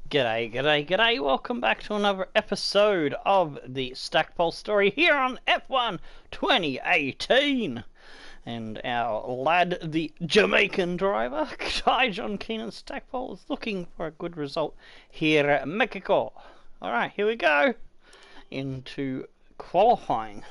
G'day, g'day, g'day, welcome back to another episode of the Stackpole story here on F1 2018. And our lad, the Jamaican driver, John Keenan Stackpole, is looking for a good result here at Mexico. Alright, here we go into qualifying.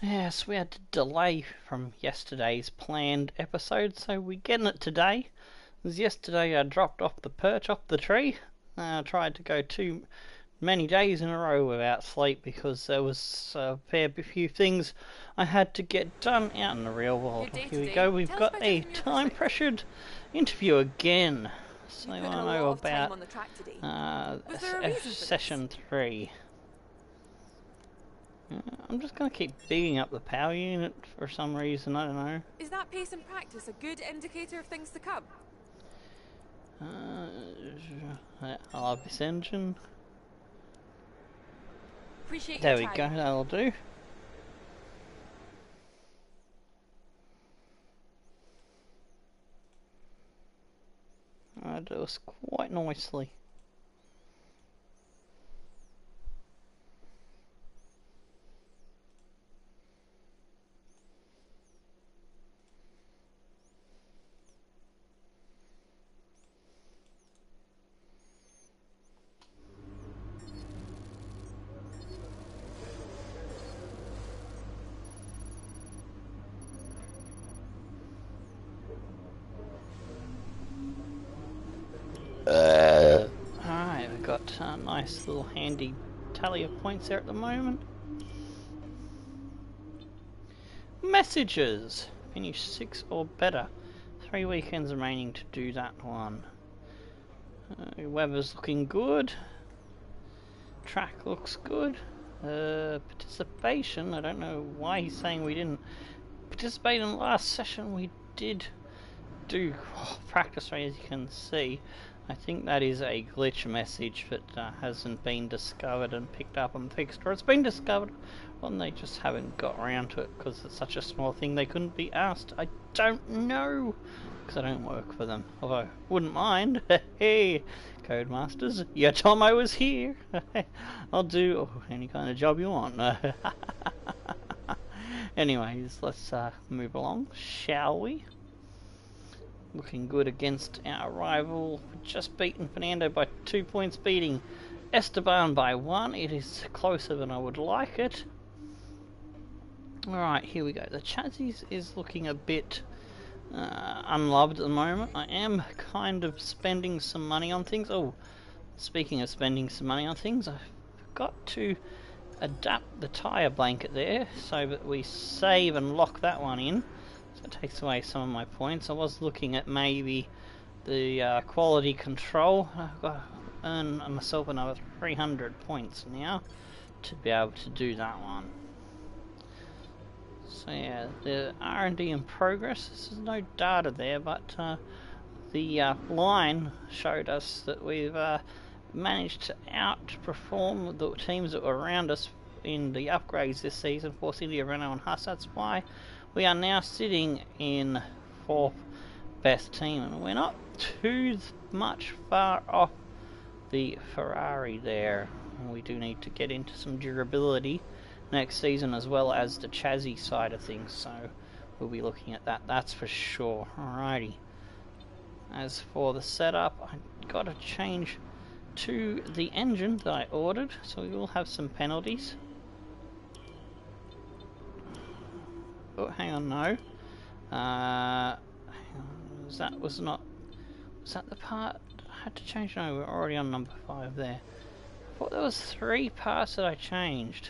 Yes, we had to delay from yesterday's planned episode, so we're getting it today. As yesterday I dropped off the perch off the tree. I tried to go too many days in a row without sleep because there was a fair few things I had to get done out in the real world. Here we go, we've got a time-pressured interview again. So I know about session 3. I'm just going to keep bigging up the power unit for some reason, I don't know. Is that pace in practice a good indicator of things to come? I love this engine. Appreciate There your we time. go, that'll do. That does quite nicely. Alright, we've got a nice little handy tally of points there at the moment. Messages! Finish 6 or better. 3 weekends remaining to do that one. Weather's looking good. Track looks good. Participation, I don't know why he's saying we didn't participate in the last session. We did do practice race, as you can see. I think that is a glitch message that hasn't been discovered and picked up and fixed, or it's been discovered and they just haven't got around to it because it's such a small thing they couldn't be asked. I don't know, because I don't work for them, although wouldn't mind. Hey, Codemasters, you told me I was here. I'll do any kind of job you want. Anyways, let's move along, shall we? Looking good against our rival. Just beaten Fernando by 2 points, beating Esteban by 1. It is closer than I would like it. Alright, here we go. The chassis is looking a bit unloved at the moment. I am kind of spending some money on things. Oh, speaking of spending some money on things, I've got to adapt the tyre blanket there so that we save and lock that one in. So it takes away some of my points. I was looking at maybe the quality control. I've got to earn myself another 300 points now to be able to do that one. So yeah, the R&D in progress. There's no data there, but the line showed us that we've managed to outperform the teams that were around us in the upgrades this season, Force India, Renault and Haas. That's why we are now sitting in 4th best team, and we're not too much far off the Ferrari there. We do need to get into some durability next season as well as the chassis side of things, so we'll be looking at that, that's for sure. Alrighty, as for the setup, I got to change to the engine that I ordered, so we will have some penalties. Oh, hang on, no. Hang on, was that the part I had to change? No, we're already on number 5 there. I thought there was 3 parts that I changed.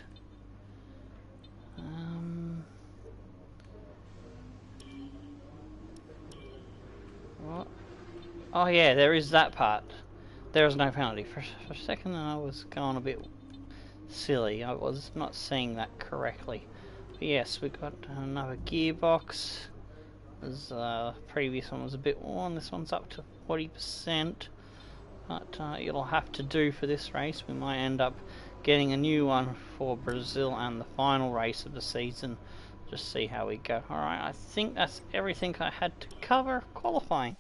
What? Oh yeah, there is that part. There is no penalty. For a second I was going a bit silly. I was not seeing that correctly. But yes, we got another gearbox. as the previous one was a bit worn. This one's up to 40%, but it'll have to do for this race. We might end up getting a new one for Brazil and the final race of the season. Just see how we go. Alright, I think that's everything I had to cover qualifying.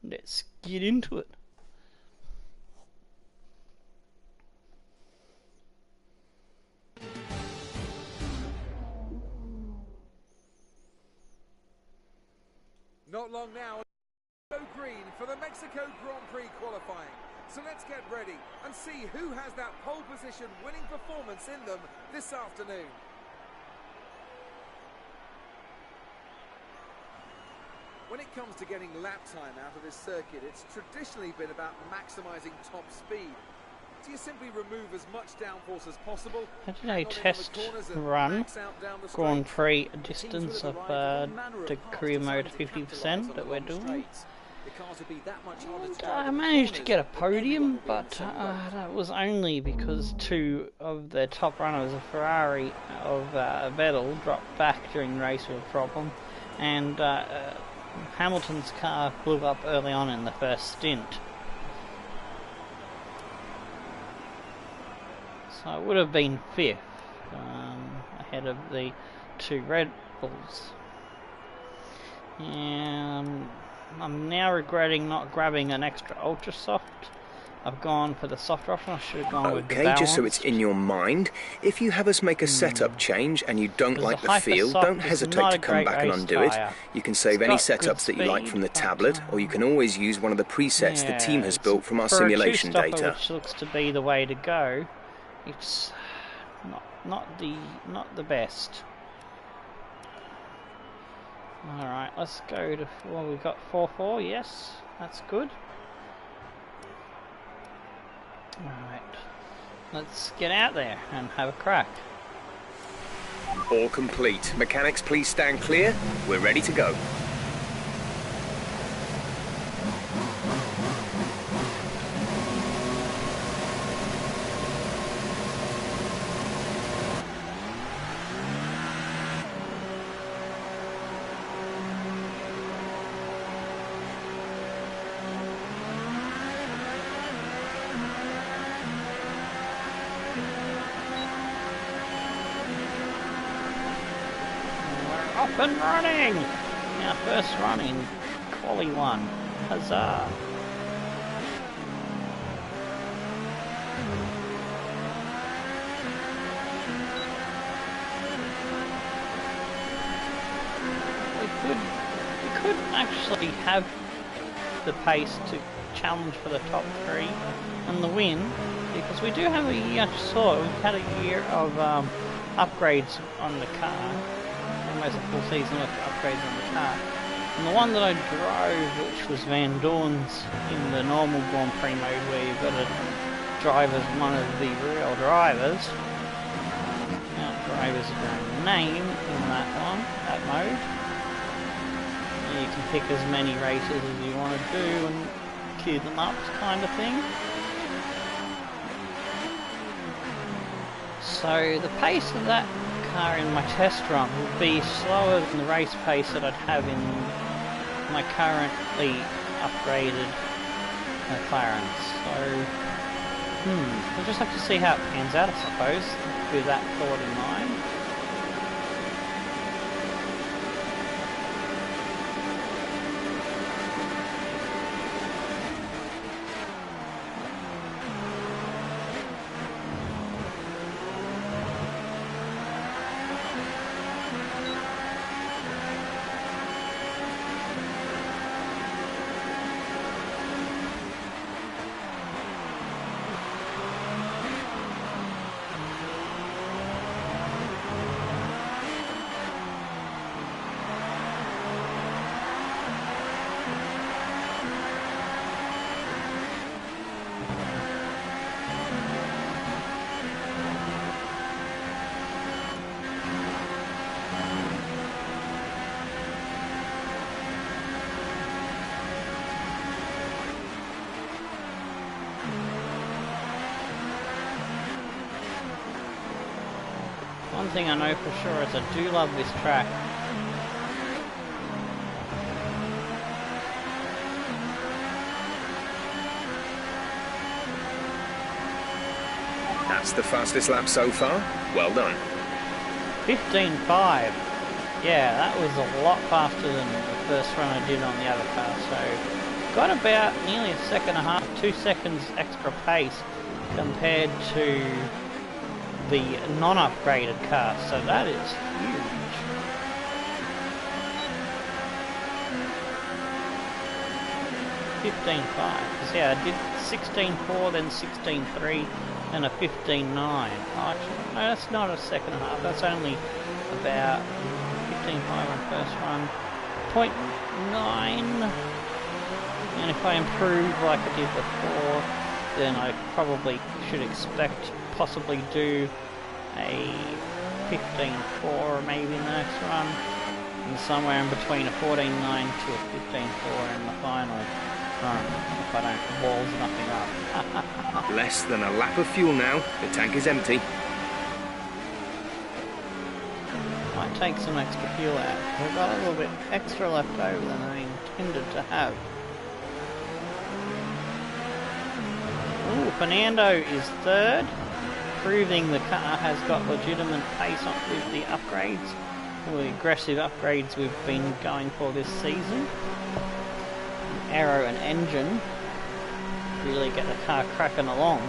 Let's get into it. Not long now, go green for the Mexico Grand Prix qualifying. So let's get ready and see who has that pole position winning performance in them this afternoon. When it comes to getting lap time out of this circuit, it's traditionally been about maximising top speed. So you simply remove as much downforce as possible. How did I test run Grand Prix distance of the career mode 50% that we're doing? I managed to get a podium, but that was only because two of the top runners, a Ferrari of Vettel, dropped back during the race with a problem, and Hamilton's car blew up early on in the first stint. So I would have been 5th, ahead of the two Red Bulls. And I'm now regretting not grabbing an extra ultra soft. I've gone for the soft option. I should have gone with the balanced. Okay, just so it's in your mind, if you have us make a setup change and you don't like the feel, don't hesitate to come back and undo it. You can save any setups that you like from the tablet, or you can always use one of the presets the team has built from our simulation data. Which looks to be the way to go. It's not the best. Alright, let's go to, well, we've got 4-4, yes, that's good. Alright, let's get out there and have a crack. All complete. Mechanics, please stand clear. We're ready to go. Up and running! Our first run in Quali 1. Huzzah! We could actually have the pace to challenge for the top 3 and the win, because we do have a year, we've had a year of upgrades on the car. Almost a full season of upgrades on the car. And the one that I drove, which was Van Dorn's in the normal Grand Prix mode, where you've got to drive as one of the real drivers. Now, drivers are their name in that one, that mode. And you can pick as many races as you want to do and queue them up, kind of thing. So the pace of that car in my test run will be slower than the race pace that I'd have in my currently upgraded McLaren. So, we'll just have to see how it pans out, I suppose, with that thought in mind. thing I know for sure is I do love this track. That's the fastest lap so far. Well done. 15.5. Yeah, that was a lot faster than the first run I did on the other car. So got about nearly a second and a half, 2 seconds extra pace compared to the non-upgraded car. So that is huge. $15.5. Yeah, I did 16.4, then 16.3, and a 15.9. Oh, actually, no, that's not a second and a half. That's only about 15.5 on first run. 0.9. And if I improve like I did before, then I probably should expect possibly do a 15.4 maybe in the next run. And somewhere in between a 14.9 to a 15.4 in the final run, if I don't balls nothing up. Less than a lap of fuel now. The tank is empty. Might take some extra fuel out. We've got a little bit extra left over than I intended to have. Ooh, Fernando is third, proving the car has got legitimate pace on with the upgrades, or the aggressive upgrades we've been going for this season. Aero and engine really get the car cracking along.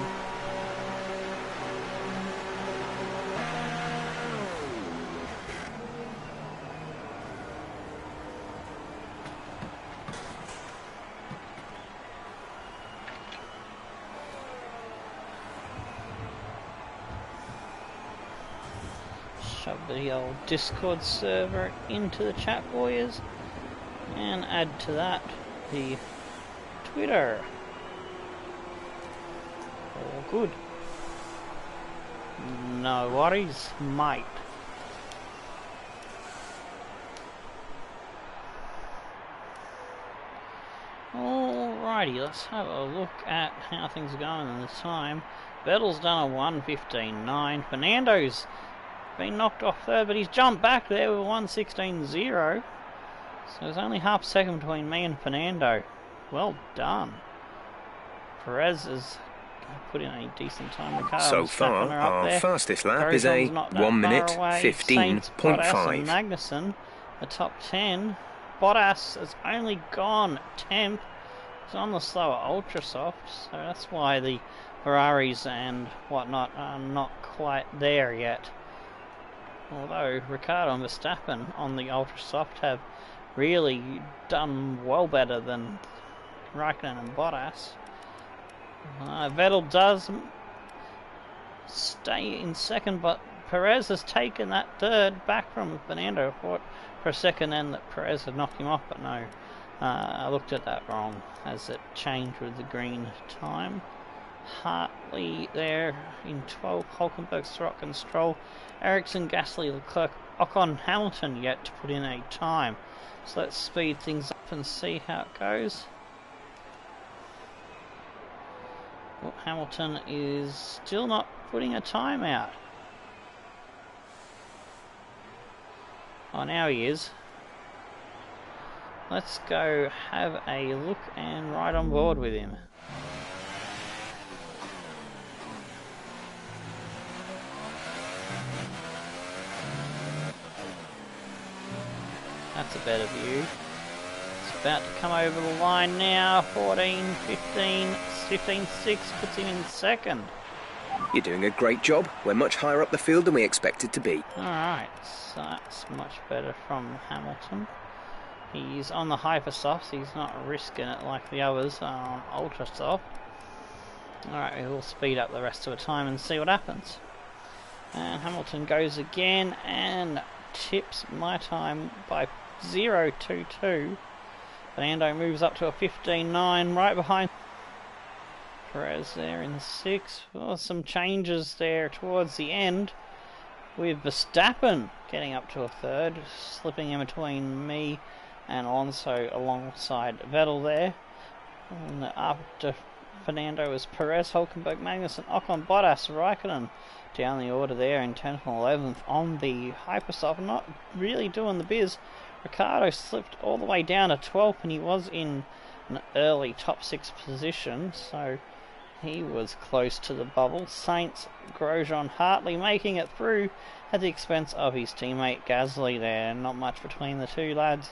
Shove the old Discord server into the chat, boys, and add to that the Twitter. All good. No worries, mate. Alrighty, let's have a look at how things are going in this time. Vettel's done a 1:15.9. Fernando's been knocked off third, but he's jumped back there with 1:16.0. So there's only half a second between me and Fernando. Well done. Perez is put in a decent time. Ricardo so far, our fastest lap is a 1 minute 15.5. Magnussen, the top 10. Bottas has only gone 10th. He's on the slower ultra soft, so that's why the Ferraris and whatnot are not quite there yet. Although Ricardo and Verstappen on the ultra soft have really done well better than Raikkonen and Bottas. Vettel does stay in second, but Perez has taken that third back from Fernando. I thought for a second then that Perez had knocked him off, but no, I looked at that wrong as it changed with the green time. Hartley there in 12, Hulkenberg, Strock and Stroll, Ericsson, Gasly, Leclerc, Ocon, Hamilton yet to put in a time. So let's speed things up and see how it goes. Well, Hamilton is still not putting a time out. Oh, now he is. Let's go have a look and ride on board with him. That's a better view. It's about to come over the line now. 14, 15, 15, 6 puts him in second. You're doing a great job. We're much higher up the field than we expected to be. Alright, so that's much better from Hamilton. He's on the hyper softs, he's not risking it like the others on ultra soft. Alright, we'll speed up the rest of the time and see what happens. And Hamilton goes again and tips my time by 0.22. Fernando moves up to a 15.9 right behind Perez there in 6. Oh, some changes there towards the end with Verstappen getting up to a third, slipping in between me and Alonso alongside Vettel there. And after Fernando is Perez, Hulkenberg, Magnussen, Ocon, Bottas, Raikkonen down the order there in 10th and 11th on the Hypersoft. Not really doing the biz. Ricciardo slipped all the way down to 12th, and he was in an early top 6 position, so he was close to the bubble. Sainz, Grosjean, Hartley making it through at the expense of his teammate Gasly there. Not much between the two lads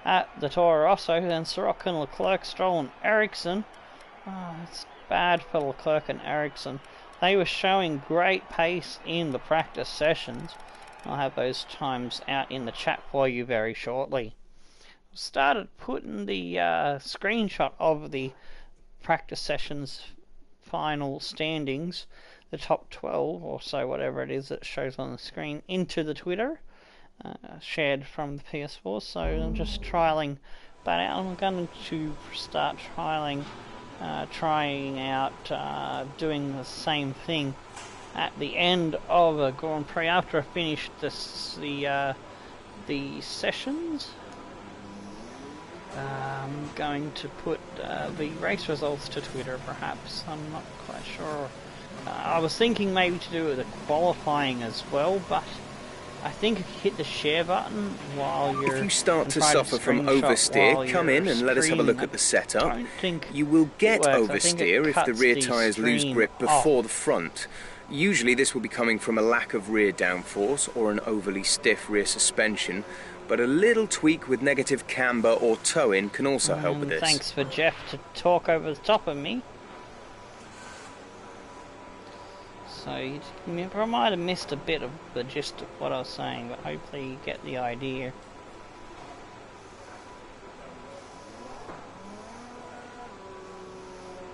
at the Toro Rosso. Then Sorokin, Leclerc, Stroll and Ericsson. Oh, it's bad for Leclerc and Ericsson. They were showing great pace in the practice sessions. I'll have those times out in the chat for you very shortly. Started putting the screenshot of the practice sessions final standings, the top 12 or so, whatever it is that shows on the screen, into the Twitter, shared from the PS4. So I'm just trialing that out. I'm going to start trying out doing the same thing at the end of a Grand Prix after I finish the sessions. I'm going to put the race results to Twitter, perhaps. I'm not quite sure. I was thinking maybe to do the qualifying as well, but I think if you hit the share button while you're... If you start to suffer from oversteer, come in and let us have a look at the setup. You will get oversteer if the rear tyres lose grip before the front. Usually this will be coming from a lack of rear downforce or an overly stiff rear suspension, but a little tweak with negative camber or toe-in can also help with this. Thanks for Jeff to talk over the top of me. So you might have missed a bit of the gist of what I was saying, but hopefully you get the idea.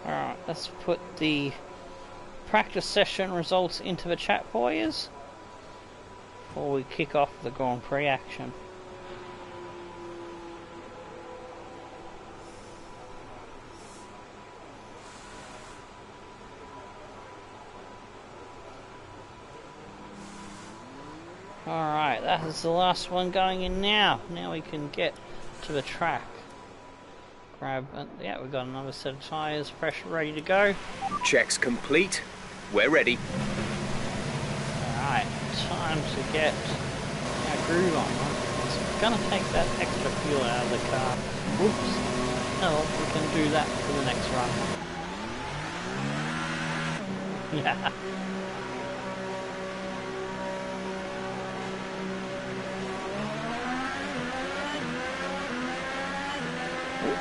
Alright, let's put the practice session results into the chat for you before we kick off the Grand Prix action. Alright, that is the last one going in now. Now we can get to the track. Yeah, we've got another set of tyres, fresh, ready to go. Checks complete. We're ready. Alright, time to get our groove on. It's going to take that extra fuel out of the car. Whoops. Oh, we can do that for the next run. Yeah.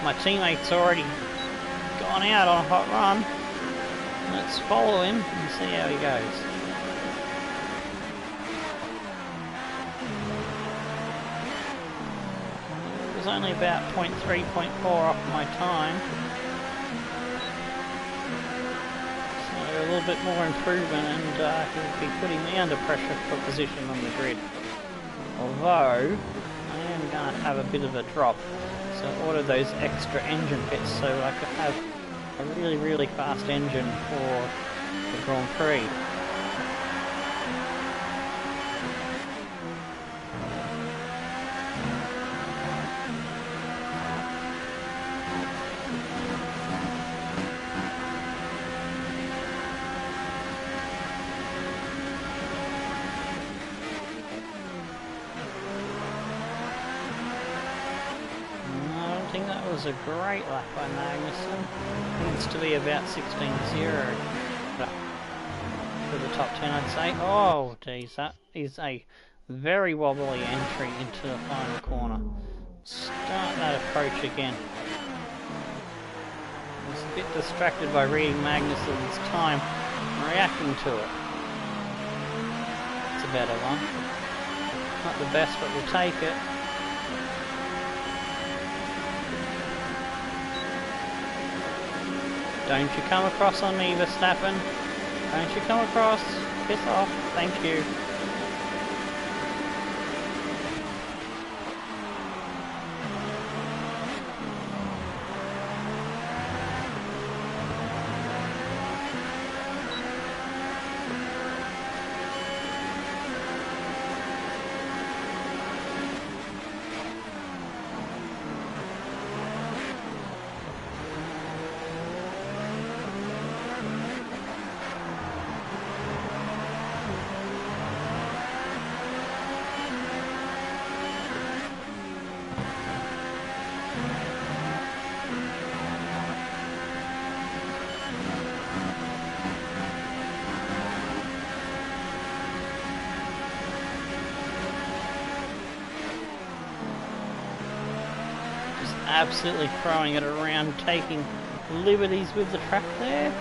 My teammate's already gone out on a hot run. Let's follow him and see how he goes. It was only about 0.3, 0.4 off my time. So a little bit more improvement, and he'll be putting me under pressure for position on the grid. Although I am going to have a bit of a drop. So I ordered those extra engine bits so I could have a really, really fast engine for the Grand Prix. A great lap by Magnussen. Needs to be about 16.0 for the top 10, I'd say. Oh, geez, that is a very wobbly entry into the final corner. Start that approach again. I was a bit distracted by reading Magnussen's time and reacting to it. It's a better one. Not the best, but we'll take it. Don't you come across on me, Verstappen. Don't you come across. Piss off. Thank you. Just absolutely throwing it around, taking liberties with the track there.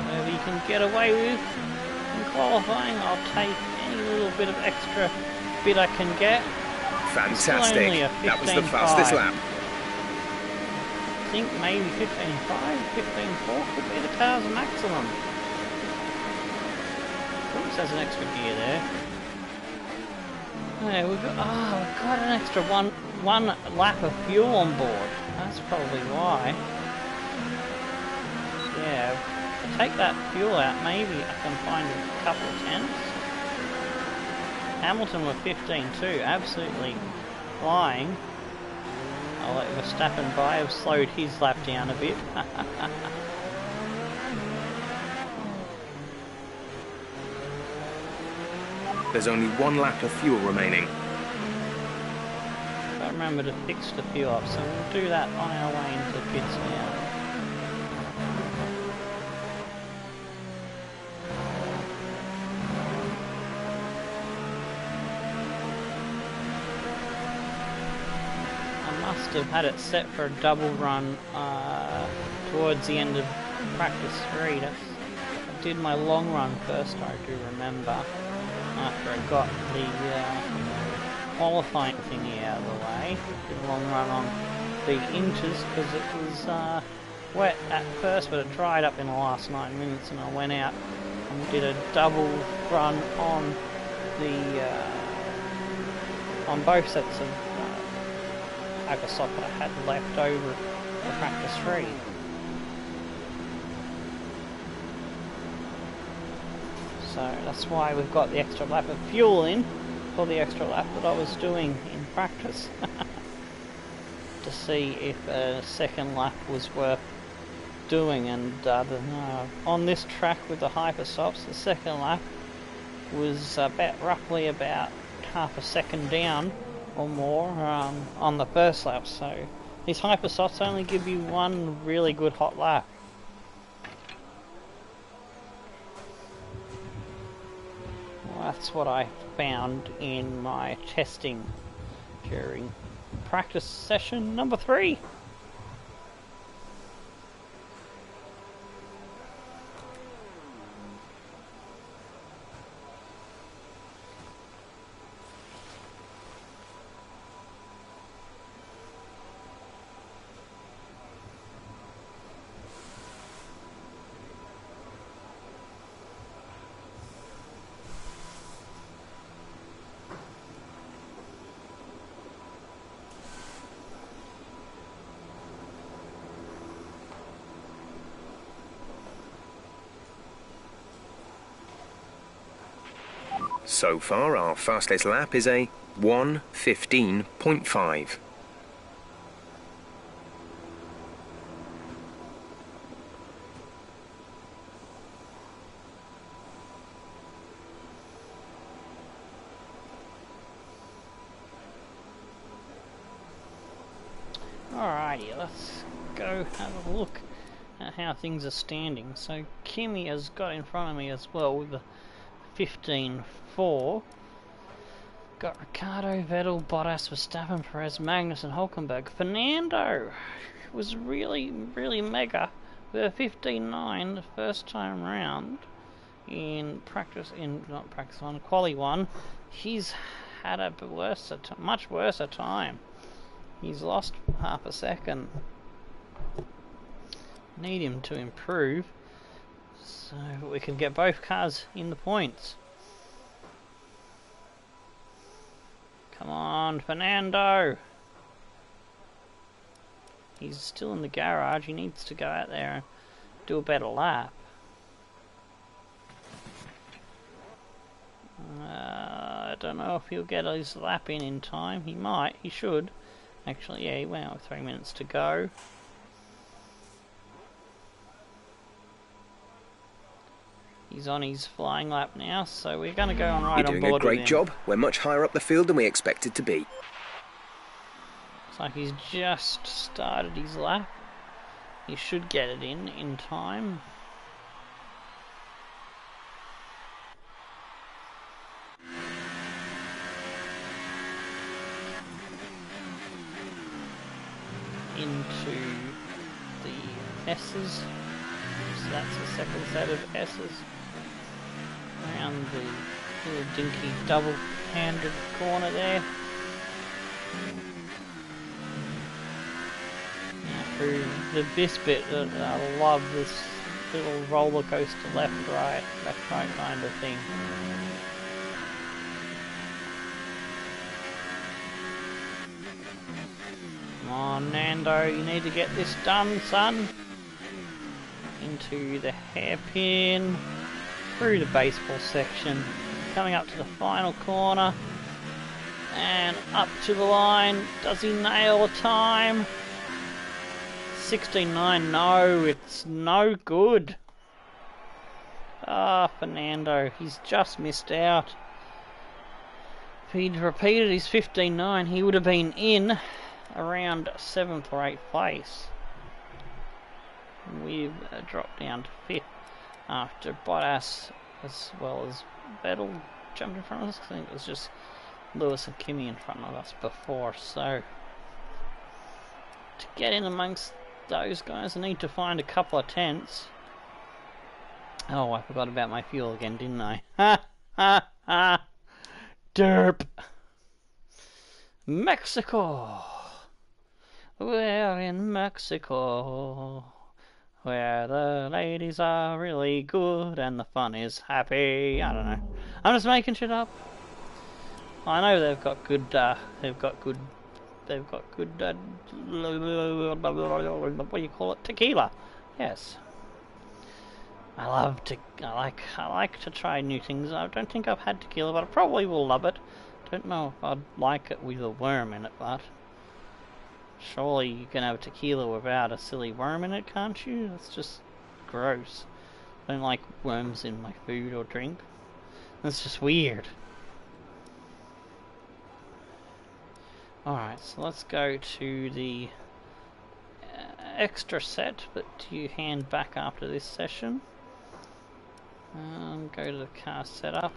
Whatever you can get away with in qualifying, I'll take any little bit of extra bit I can get. Fantastic. That was the fastest lap. I think maybe 15.5, 15.4 could be the car's maximum. Oops, there's an extra gear there. Yeah, we've got an extra one lap of fuel on board. That's probably why. Yeah, if I take that fuel out, maybe I can find a couple of tenths. Hamilton with 15.2, absolutely flying. I'll let Verstappen by, have slowed his lap down a bit. There's only one lap of fuel remaining. But remember to fix the fuel up, so we'll do that on our way into the pits now. Must have had it set for a double run towards the end of practice 3. I did my long run first, I do remember, after I got the qualifying thingy out of the way. Did a long run on the inters because it was wet at first, but it dried up in the last 9 minutes, and I went out and did a double run on the on both sets of Hypersoft that I had left over for practice 3. So that's why we've got the extra lap of fuel in for the extra lap that I was doing in practice. To see if a second lap was worth doing, and on this track with the Hypersofts, the second lap was roughly about half a second down or more on the first lap, so these Hypersofts only give you one really good hot lap. Well, that's what I found in my testing during practice session number 3. So far, our fastest lap is a 1:15.5. Alrighty, let's go have a look at how things are standing. So Kimi has got in front of me as well with the 15.4. Got Ricardo, Vettel, Bottas, Verstappen, Perez, Magnussen, Hulkenberg. Fernando was really mega with a 15.9 the first time round in quali 1. He's had a much worse time. He's lost half a second. Need him to improve so we can get both cars in the points. Come on, Fernando! He's still in the garage. He needs to go out there and do a better lap. I don't know if he'll get his lap in time. He might. He should. Actually, yeah, he went out with 3 minutes to go. He's on his flying lap now, so we're going to go and ride on board with him. You're doing a great job. We're much higher up the field than we expected to be. Looks like he's just started his lap. He should get it in time. into the S's. So that's the second set of S's. Around the little dinky double-handed corner there. Now through this bit, I love this little roller coaster left right kind of thing. Come on, Nando, you need to get this done, son. Into the hairpin, through the baseball section, coming up to the final corner, and up to the line. Does he nail a time? 16.9, no, it's no good. Ah, Fernando, he's just missed out. If he'd repeated his 15.9, he would have been in around 7th or 8th place. We've dropped down to 5th after Bottas as well as Vettel jumped in front of us. I think it was just Lewis and Kimi in front of us before, so to get in amongst those guys I need to find a couple of tenths. Oh, I forgot about my fuel again, didn't I? Ha ha ha! Derp! Mexico! We're in Mexico, where the ladies are really good and the fun is happy. I don't know. I'm just making shit up. I know they've got good, what do you call it? Tequila. Yes. I like to try new things. I don't think I've had tequila, but I probably will love it. Don't know if I'd like it with a worm in it, but surely you can have tequila without a silly worm in it, can't you? That's just gross. I don't like worms in my food or drink. That's just weird. Alright, so let's go to the extra set that you hand back after this session. Go to the car setup.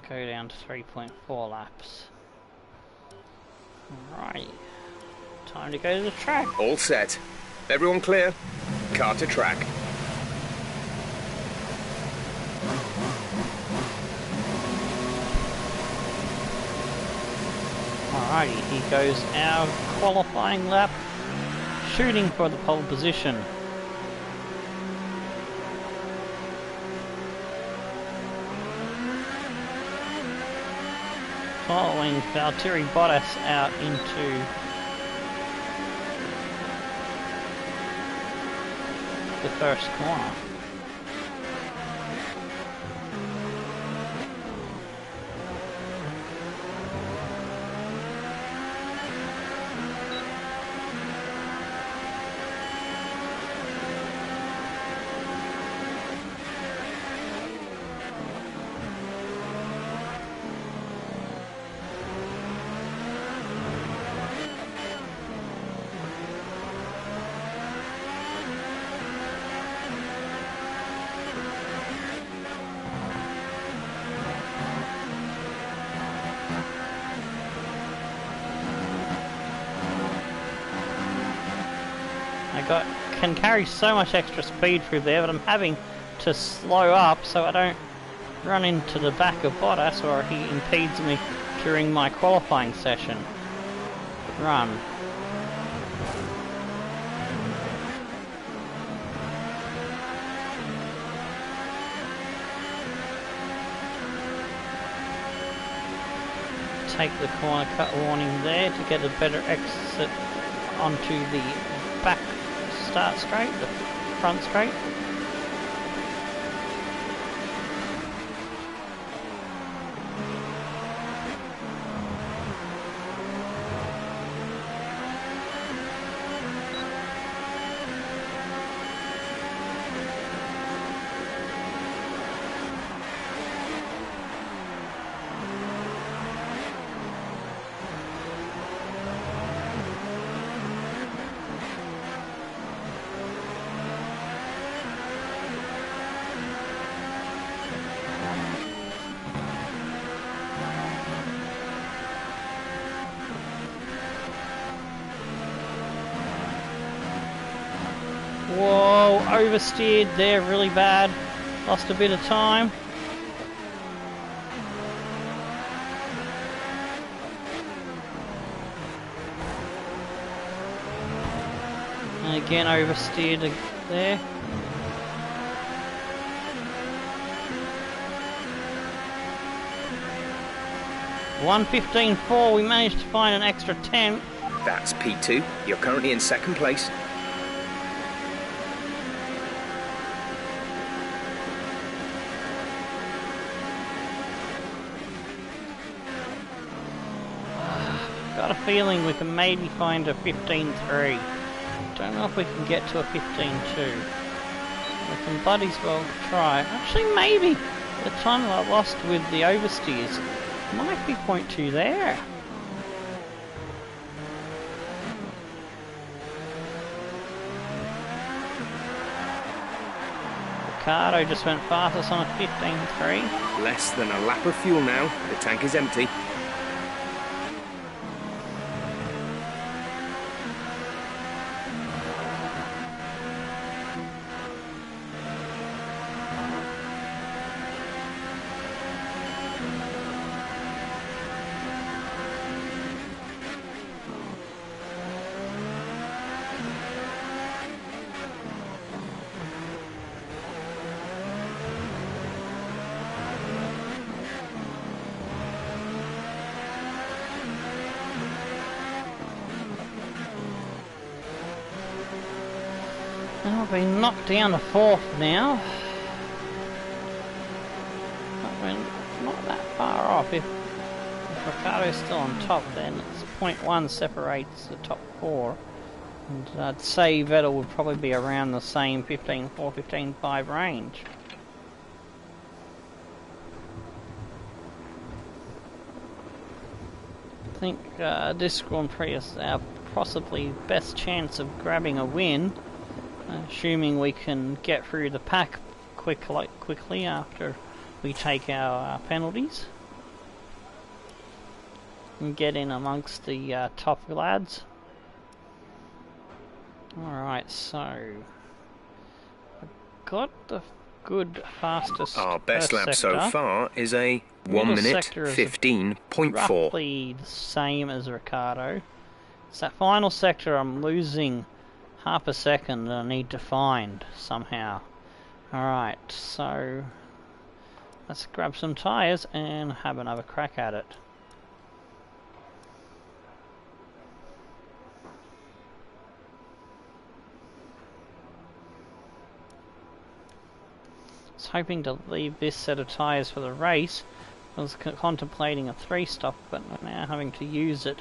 Go down to 3.4 laps. Right, time to go to the track. All set. Everyone clear? Car to track. Alrighty, here goes our qualifying lap, shooting for the pole position. Following Valtteri Bottas out into the first corner. Can carry so much extra speed through there, but I'm having to slow up so I don't run into the back of Bottas or he impedes me during my qualifying session. Run. Take the corner cut warning there to get a better exit onto the back start straight, the front straight. Oh, oversteered there really bad. Lost a bit of time. And again oversteered there. $1:15.4, we managed to find an extra 10. That's P2. You're currently in second place. Got a feeling we can maybe find a 15.3. Don't know if we can get to a 15.2. We can bloody well try. Actually, maybe the time I lost with the oversteers might be 0.2 there. Ricardo just went fastest on a 15.3. Less than a lap of fuel now. The tank is empty. I've been knocked down to 4th now. But we're not that far off. If Ricardo's still on top, then it's 0.1 separates the top 4. And I'd say Vettel would probably be around the same 15.4, 15.5 range. I think this Grand Prix is our possibly best chance of grabbing a win. Assuming we can get through the pack quickly after we take our penalties and get in amongst the top lads. Alright, so I've got the good fastest. Our best lap sector. so far is a 1 minute 15.4. Roughly the same as Ricardo. It's that final sector I'm losing half a second that I need to find somehow. Alright, so let's grab some tyres and have another crack at it. I was hoping to leave this set of tyres for the race. I was contemplating a 3-stop, but now having to use it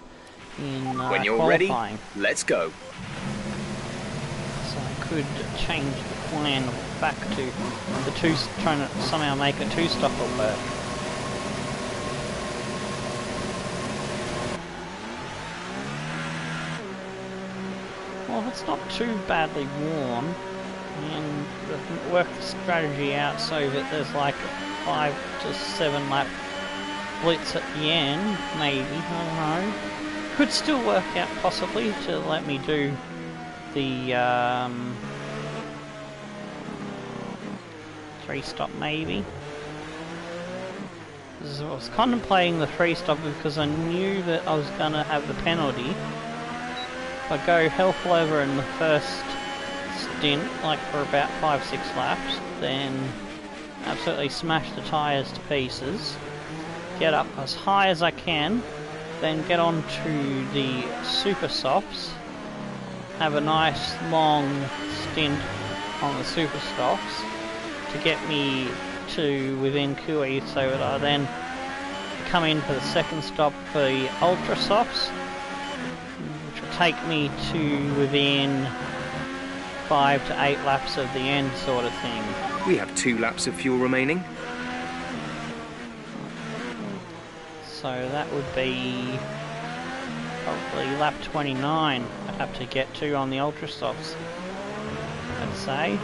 in when you're qualifying. Ready, let's go. Could change the plan back to the trying to somehow make a 2-stopper work. Well, it's not too badly worn, and we've worked the strategy out so that there's like a 5 to 7 lap blitz at the end, maybe, I don't know. Could still work out possibly to let me do the 3-stop maybe. I was contemplating the 3-stop because I knew that I was going to have the penalty. If I go hell for leather in the first stint, like for about 5-6 laps, then absolutely smash the tyres to pieces, get up as high as I can, then get on to the super softs, have a nice long stint on the super softs to get me to within QE, so that I then come in for the second stop for the ultra softs, which will take me to within 5 to 8 laps of the end sort of thing. We have 2 laps of fuel remaining. So that would be probably lap 29 I'd have to get to on the ultra softs, I'd say.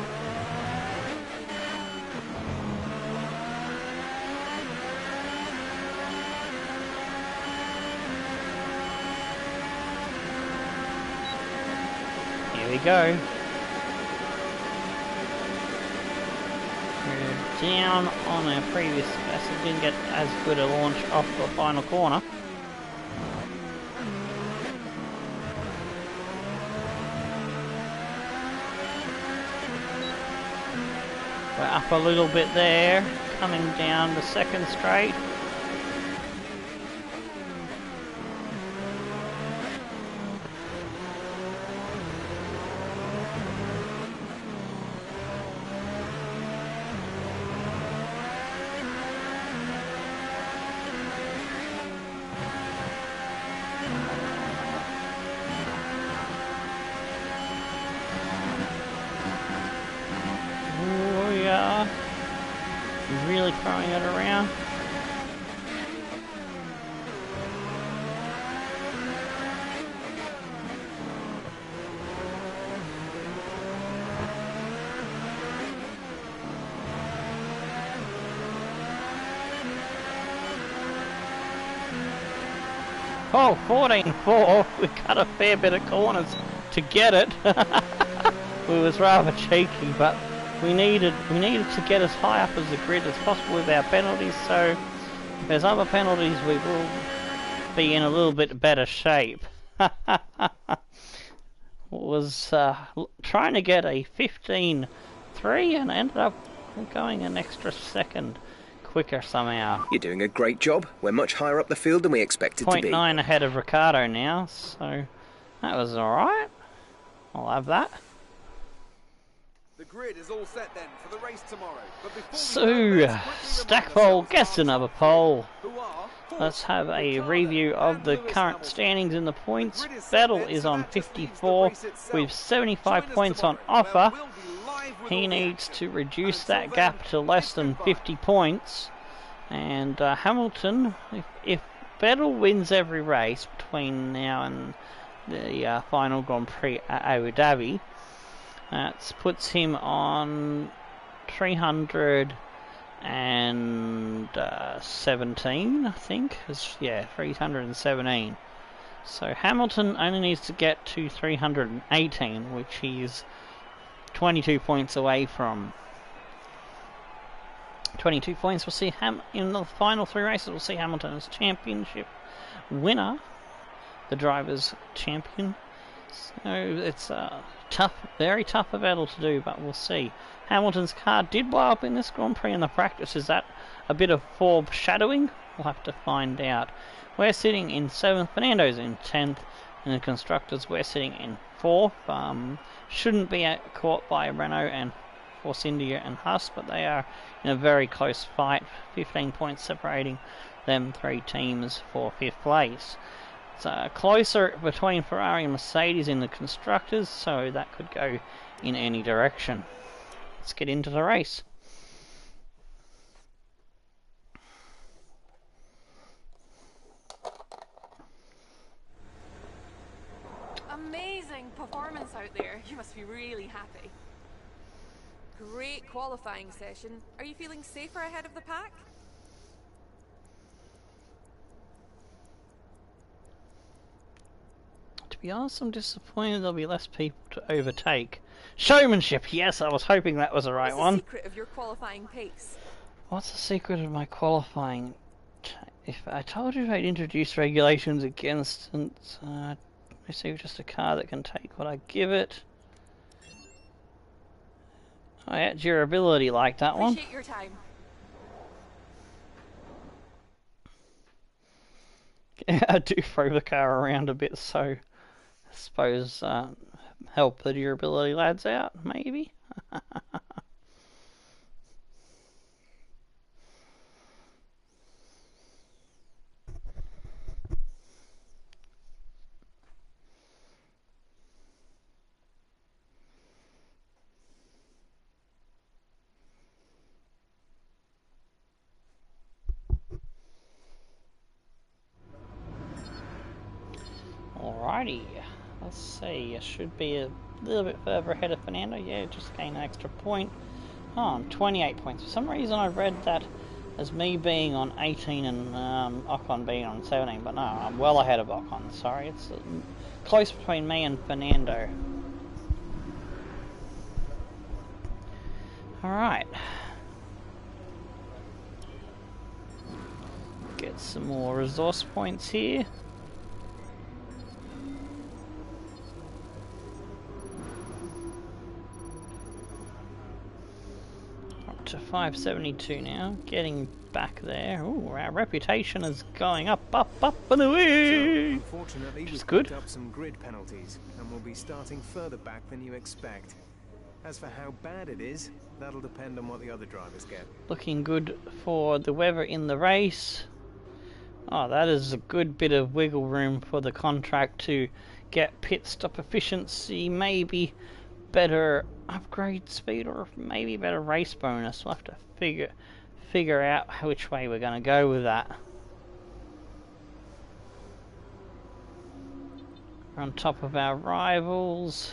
Here we go. down on our previous best. It didn't get as good a launch off the final corner. We're up a little bit there, coming down the second straight. Really throwing it around. Oh, 14.4. We cut a fair bit of corners to get it. We was rather cheeky, but we needed to get as high up as the grid as possible with our penalties, so if there's other penalties we will be in a little bit better shape. Was trying to get a 15.3 and ended up going an extra second quicker somehow. You're doing a great job. We're much higher up the field than we expected to be. 0.9 ahead of Ricardo now, so that was alright. I'll have that. The grid is all set then for the race tomorrow. But so, Stackpole gets another pole. Let's have a review of the current standings in the points. Vettel is on 54 with 75 points on offer. He needs to reduce that gap to less than 50 points. And Hamilton, if Vettel wins every race between now and the final Grand Prix at Abu Dhabi, that puts him on 317, I think. Yeah, 317. So Hamilton only needs to get to 318, which he's 22 points away from. 22 points. We'll see in the final three races. We'll see Hamilton as championship winner, the driver's champion. So it's tough, very tough for Vettel to do, but we'll see. Hamilton's car did blow up in this Grand Prix in the practice. Is that a bit of foreshadowing? We'll have to find out. We're sitting in 7th, Fernando's in 10th, and the constructors we're sitting in 4th. Shouldn't be caught by Renault and Force India and Haas, but they are in a very close fight. 15 points separating them three teams for 5th place. It's closer between Ferrari and Mercedes in the constructors, so that could go in any direction. Let's get into the race. Amazing performance out there. You must be really happy. Great qualifying session. Are you feeling safer ahead of the pack? To be honest, I'm disappointed there'll be less people to overtake. Showmanship, yes, I was hoping that was the right one. What's the secret of your qualifying pace? What's the secret of my qualifying? If I told you I'd introduce regulations against receive just a car that can take what I give it. Oh yeah, durability, like that one. Appreciate your time. Yeah, I do throw the car around a bit, so I suppose help the durability lads out, maybe. Alrighty, let's see, I should be a little bit further ahead of Fernando. Yeah, just gain an extra point. Oh, I'm 28 points. For some reason I read that as me being on 18 and Ocon being on 17, but no, I'm well ahead of Ocon, sorry. It's close between me and Fernando. Alright. get some more resource points here. Up to 572 now, getting back there. Ooh, our reputation is going up and away. So, unfortunately, we've good. picked up some grid penalties, and we'll be starting further back than you expect. As for how bad it is, that'll depend on what the other drivers get. Looking good for the weather in the race. Oh, that is a good bit of wiggle room for the contract to get pit stop efficiency, maybe better upgrade speed, or maybe better race bonus. We'll have to figure out which way we're going to go with that. We're on top of our rivals.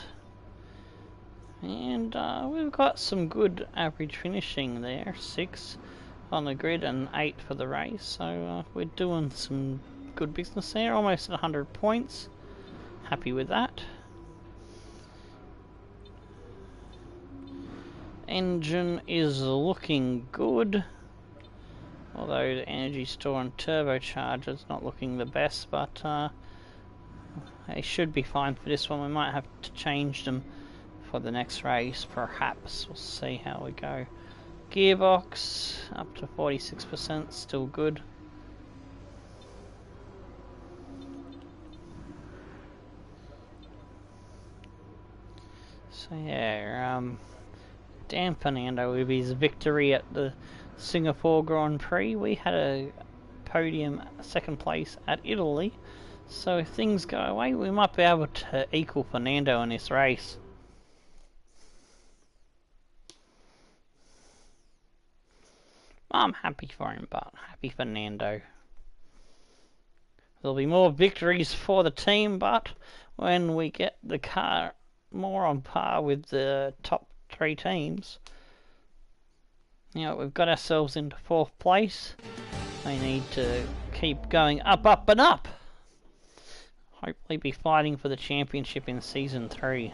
And we've got some good average finishing there, 6 on the grid and 8 for the race, so we're doing some good business there, almost at 100 points, happy with that. Engine is looking good, although the energy store and turbocharger is not looking the best, but they should be fine for this one. We might have to change them for the next race, perhaps. We'll see how we go. Gearbox up to 46%, still good. So yeah, Dan Fernando with his victory at the Singapore Grand Prix. We had a podium, second place at Italy, so if things go away, we might be able to equal Fernando in this race. I'm happy for him, but happy for Nando. There'll be more victories for the team, but when we get the car more on par with the top 3 teams, you know, we've got ourselves into 4th place. We need to keep going up and up. Hopefully be fighting for the championship in Season 3.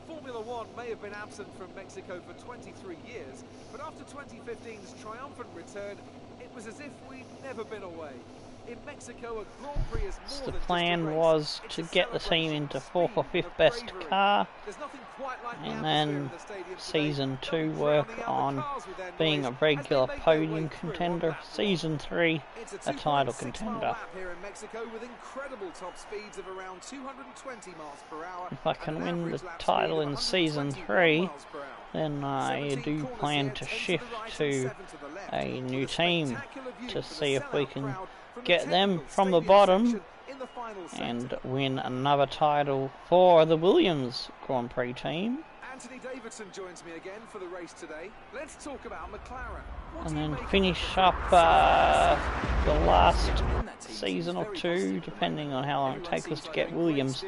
Formula One may have been absent from Mexico for 23 years, but after 2015's triumphant return, it was as if we'd never been away. In Mexico, a Grand Prix is more The than plan just a race. was It's to a get the team celebration into of 4th or speed, 5th of best bravery. car, There's nothing quite like the and atmosphere then in the stadium today. Season 2 They'll be work drowning out the on cars with their being a noise regular as they make their podium way through on contender. lap 1. Season 3, It's a title 2.6 contender. mile lap here in Mexico with incredible top speeds of around 220 miles per hour. If I can and an win the average lap title speed of in Season 121 3, miles per hour. then I 17 do corners plan here, to 10 to the shift right and to 7 to the left, a new with a team spectacular view to for the see if we sellout can crowd from the get them technical from the stadium bottom section in the final and sector. win another title for the Williams Grand Prix team. Anthony Davidson joins me again for the race today. Let's talk about McLaren. What And do you then make of finish the up performance? the last season or 2, depending on how long it takes us to get Williams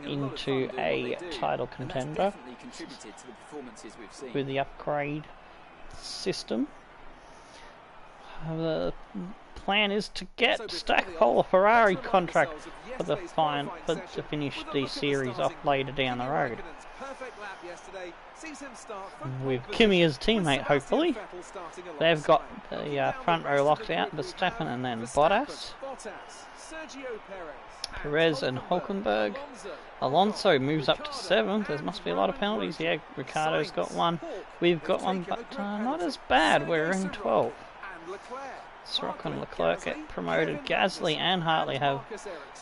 into a title contender with the upgrade system. The plan is to get Stackpole a Ferrari contract for the to finish the series off later down the road. With Kimi as teammate, hopefully. They've got the front row locked out, Verstappen and then Bottas. Perez and Hulkenberg. Alonso moves up to 7th. There must be a lot of penalties. Yeah, Ricciardo's got one. We've got one, but not as bad. We're in 12th. Srock and Leclerc get promoted. Gasly and Hartley have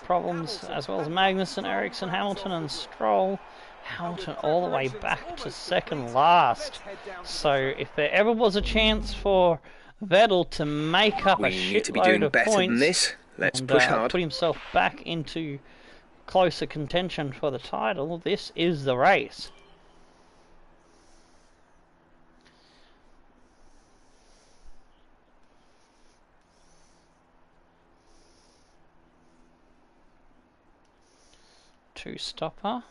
problems, as well as Magnussen, Ericsson, Hamilton and Stroll. Hamilton all the way back to second last. So if there ever was a chance for Vettel to make up a shitload of points Let's and push hard. put himself back into closer contention for the title, this is the race. Two-stopper.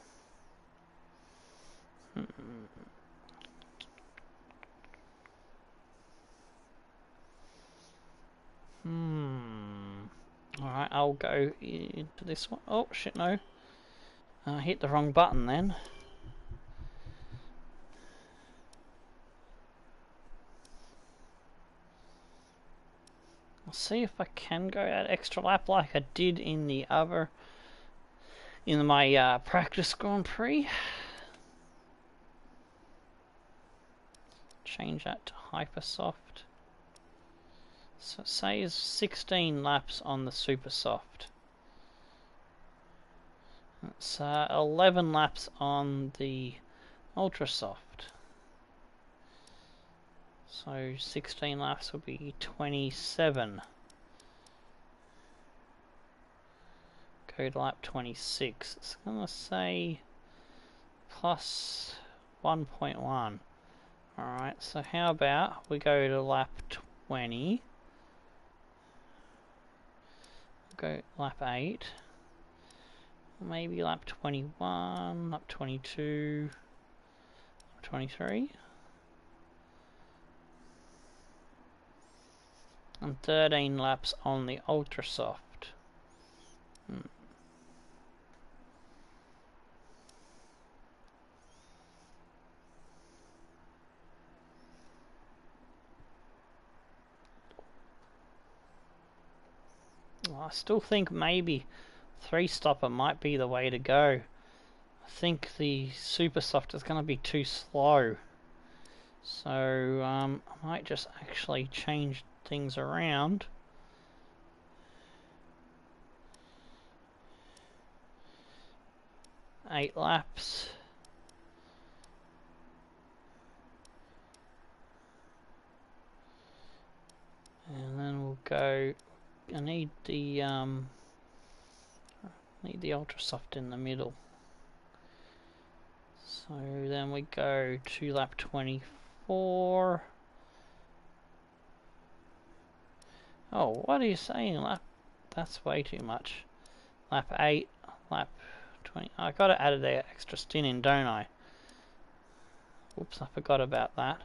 Alright, I'll go into this one. Oh, shit, no. I hit the wrong button then. I'll see if I can go that extra lap like I did in the other, in my practice Grand Prix. Change that to Hypersoft. So say is 16 laps on the Super Soft. It's 11 laps on the Ultra Soft. So 16 laps will be 27. Go to lap 26. It's gonna say plus 1.1. Alright, so how about we go to lap 20. Go lap 8. Maybe lap 21, lap 22, lap 23. And 13 laps on the Ultra Soft. Well, I still think maybe 3-stopper might be the way to go. I think the Super Soft is going to be too slow. So I might just actually change things around. Eight laps. And then we'll go. I need the Ultra Soft in the middle. So then we go to lap 24. Oh, what are you saying? That's way too much. Lap 8, lap 20. I gotta add the extra stint in, don't I? Whoops, I forgot about that.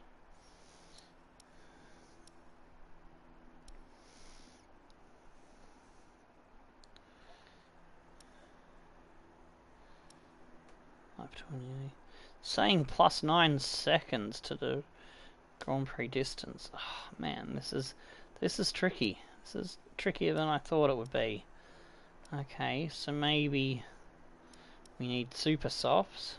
Lap 28. Saying plus 9 seconds to the Grand Prix distance. Oh, man, this is tricky. This is trickier than I thought it would be. Okay, so maybe we need Super Softs.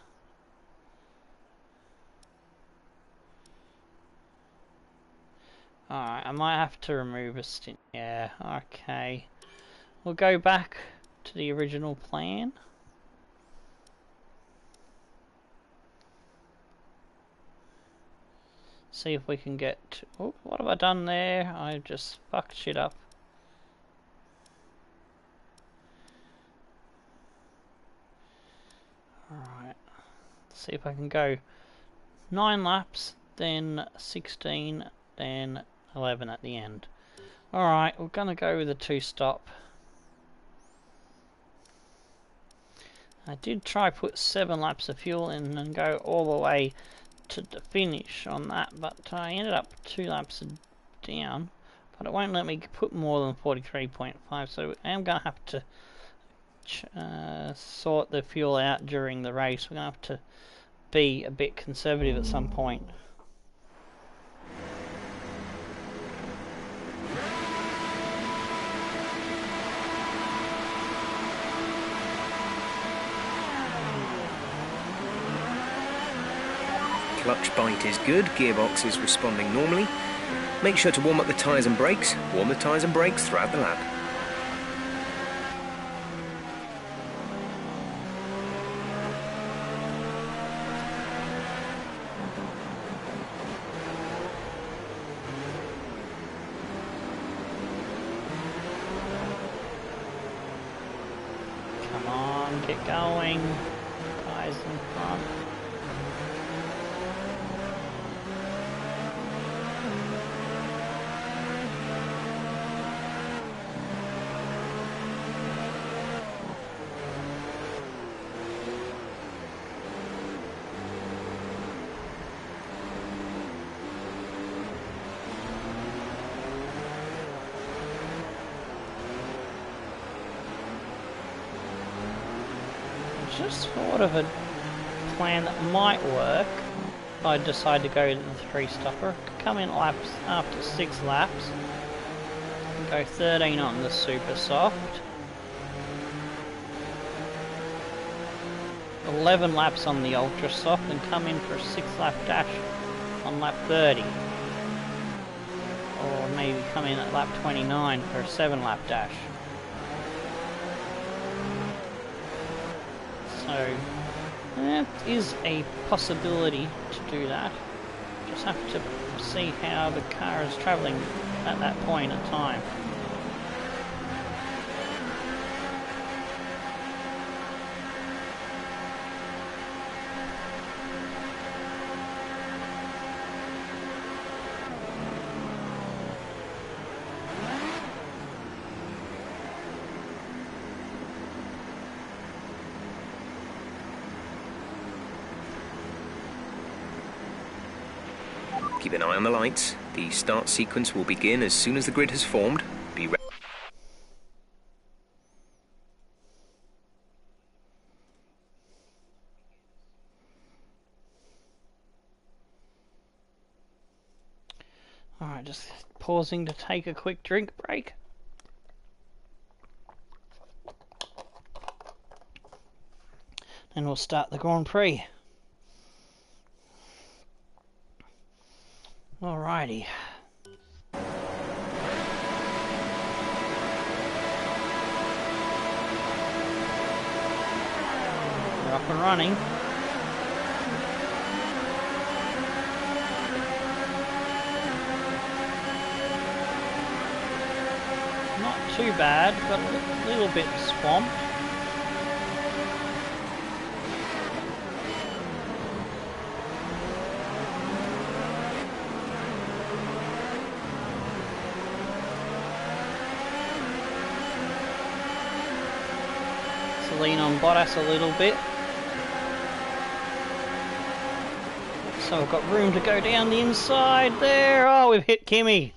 Alright, I might have to remove a stint. Yeah, okay. We'll go back to the original plan. See if we can get... Oh, what have I done there? I just fucked shit up. Alright. See if I can go 9 laps, then 16, then 11 at the end. Alright, we're gonna go with a 2-stop. I did try put 7 laps of fuel in and go all the way to the finish on that, but I ended up 2 laps down, but it won't let me put more than 43.5, so I am going to have to sort the fuel out during the race. We're going to have to be a bit conservative at some point. Clutch bite is good, gearbox is responding normally. Make sure to warm up the tyres and brakes. Warm the tyres and brakes throughout the lap. Come on, get going. Guys in front. Just thought of a plan that might work if I decide to go to the 3-stopper. Come in laps after 6 laps, Go 13 on the super soft. 11 laps on the ultra soft and come in for a 6-lap dash on lap 30. Or maybe come in at lap 29 for a 7-lap dash. So that is a possibility to do that. Just have to see how the car is travelling at that point in time. Keep an eye on the lights. The start sequence will begin as soon as the grid has formed. Be ready. Alright, just pausing to take a quick drink break. And we'll start the Grand Prix. Alrighty. We're up and running. Not too bad, but a little bit swamped. Lean on Bottas a little bit, so I've got room to go down the inside there. Oh, we've hit Kimi.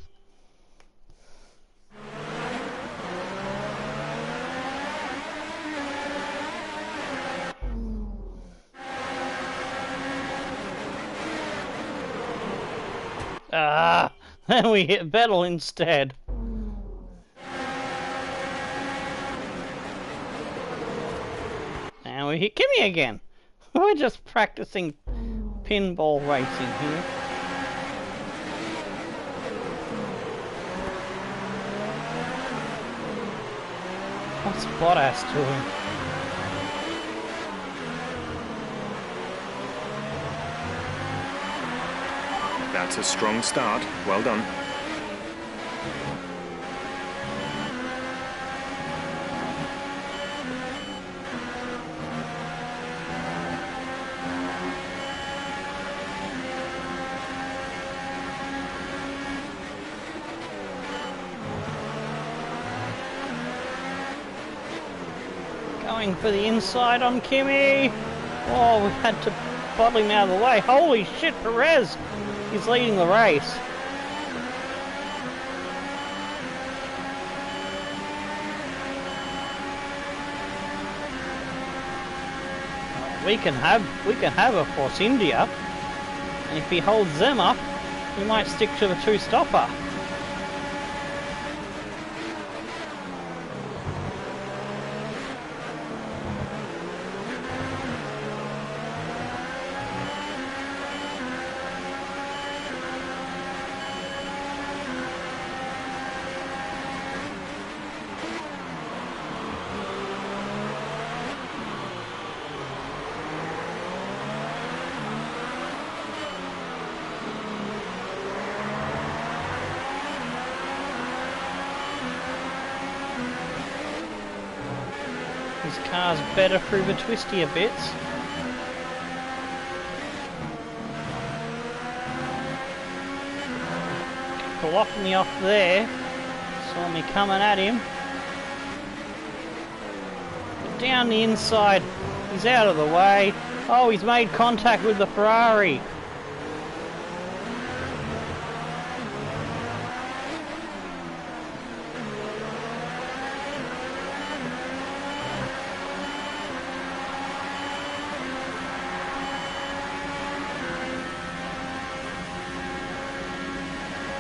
Then we hit Vettel instead. And we hit Kimi again. We're just practicing pinball racing here. What's Bottas doing? That's a strong start. Well done. Going for the inside on Kimi. Oh, we had to bottle him out of the way. Holy shit, Perez! He's leading the race. We can have a Force India, and if he holds them up, we might stick to the two-stopper. His car's better through the twistier bits. Blocking me off there. Saw me coming at him. But down the inside. He's out of the way. Oh, he's made contact with the Ferrari.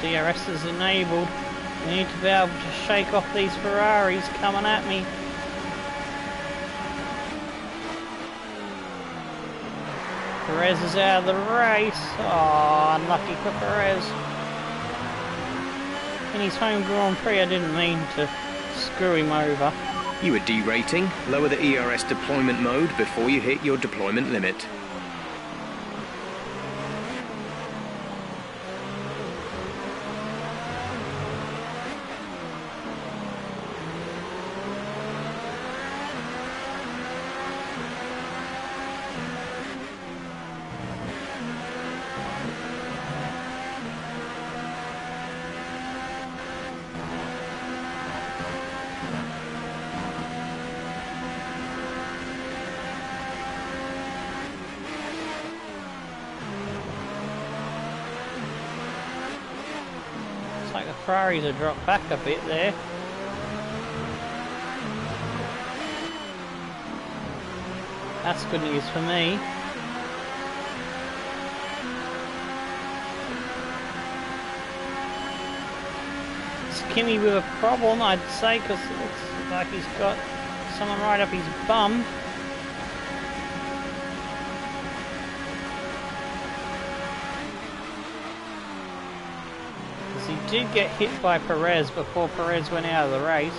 DRS is enabled. I need to be able to shake off these Ferraris coming at me. Perez is out of the race. Oh, unlucky for Perez. In his home Grand Prix, I didn't mean to screw him over. You were derating. Lower the ERS deployment mode before you hit your deployment limit. Like the Ferraris have dropped back a bit there. That's good news for me. It's Kimi with a problem, I'd say, because it looks like he's got someone right up his bum. He did get hit by Perez before Perez went out of the race.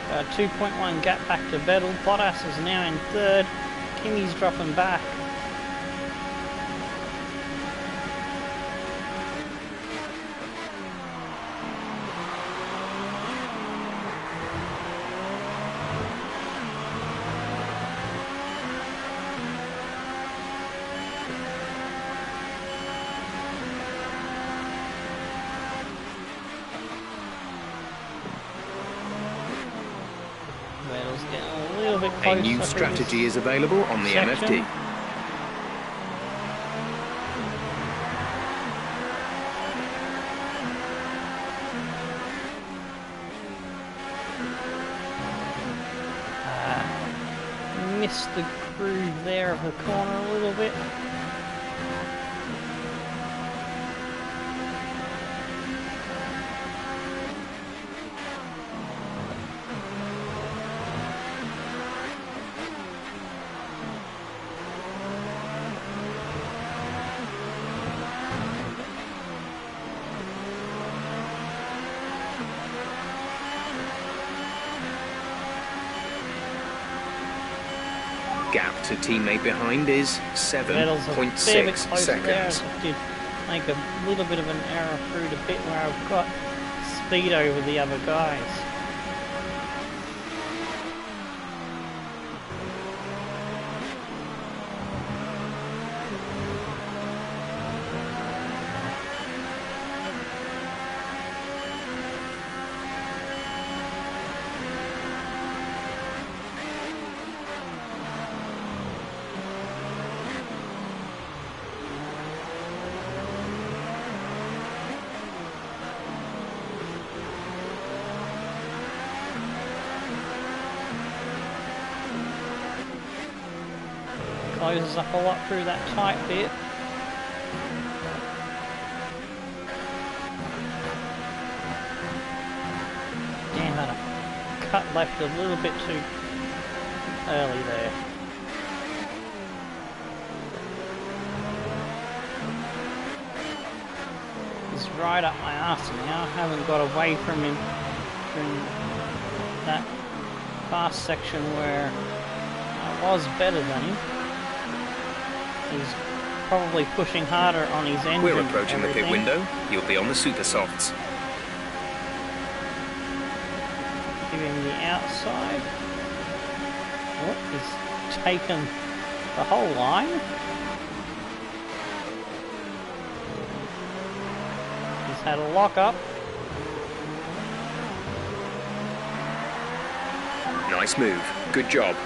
A 2.1 gap back to Vettel. Bottas is now in third. Kimi's dropping back. A new strategy is available on the MFD. Missed the groove there of the corner a little bit. Gap to teammate behind is 7.6 seconds. I did make a little bit of an error through the bit where I've got speed over the other guys. Closes up a lot through that tight bit. Damn it, I cut left a little bit too early there. right up my arse now. I haven't got away from him in that fast section where I was better than him. He's probably pushing harder on his engine. We're approaching the pit window. You'll be on the super softs. Give him the outside. Oh, he's taken the whole line. He's had a lock up. Nice move. Good job.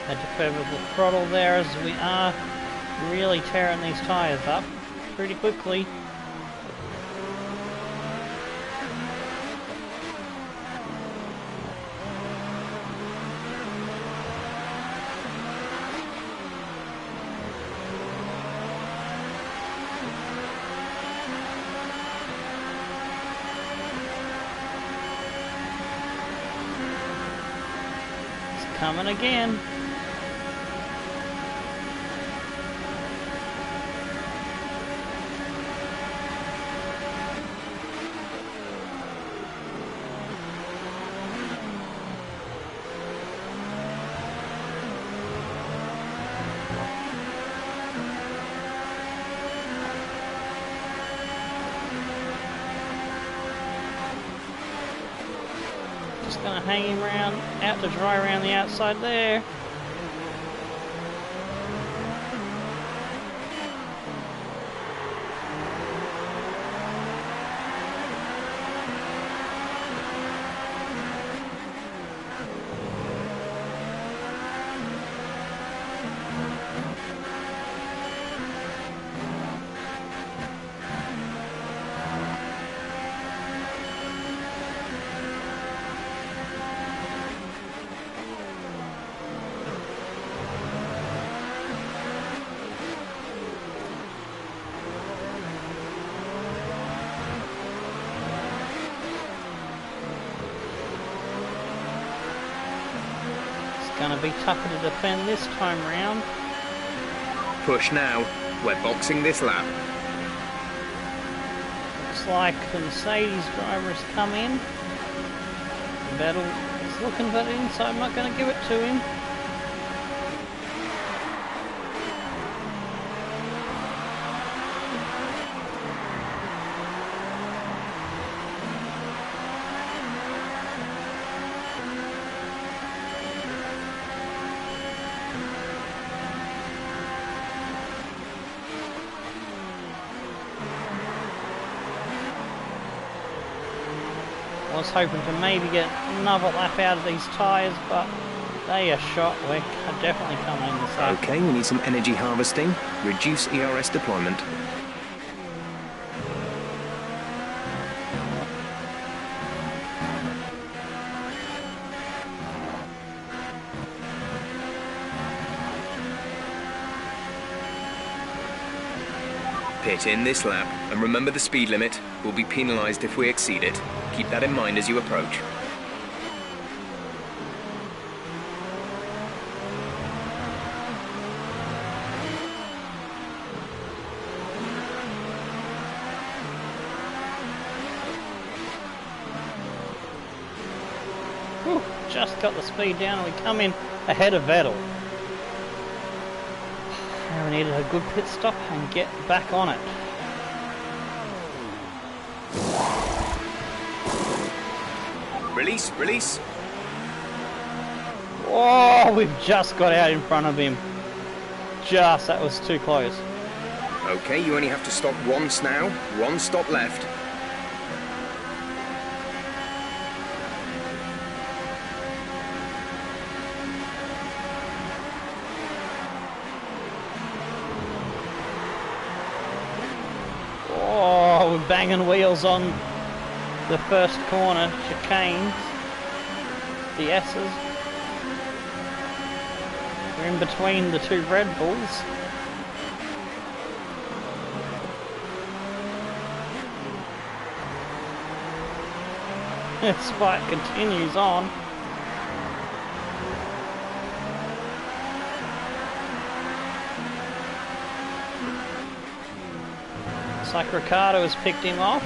Had to put a little throttle there as we are really tearing these tyres up pretty quickly. It's coming again. Just gonna hang him around, out to dry around the outside there. Gonna be tougher to defend this time round. Push now. We're boxing this lap. Looks like the Mercedes driver has come in. Vettel is looking for it inside. I'm not going to give it to him. I was hoping to maybe get another lap out of these tyres, but they are shot. We're definitely coming in this lap. Okay, we need some energy harvesting. Reduce ERS deployment. Pit in this lap, and remember the speed limit. We'll be penalised if we exceed it. Keep that in mind as you approach. Whew, just got the speed down and we come in ahead of Vettel. Now we needed a good pit stop and get back on it. Release, release. Whoa, we've just got out in front of him. Just, that was too close. Okay, you only have to stop once now. One stop left. banging wheels on the first corner chicanes. The S's. We're in between the two Red Bulls. This fight continues on. Looks like Ricardo has picked him off.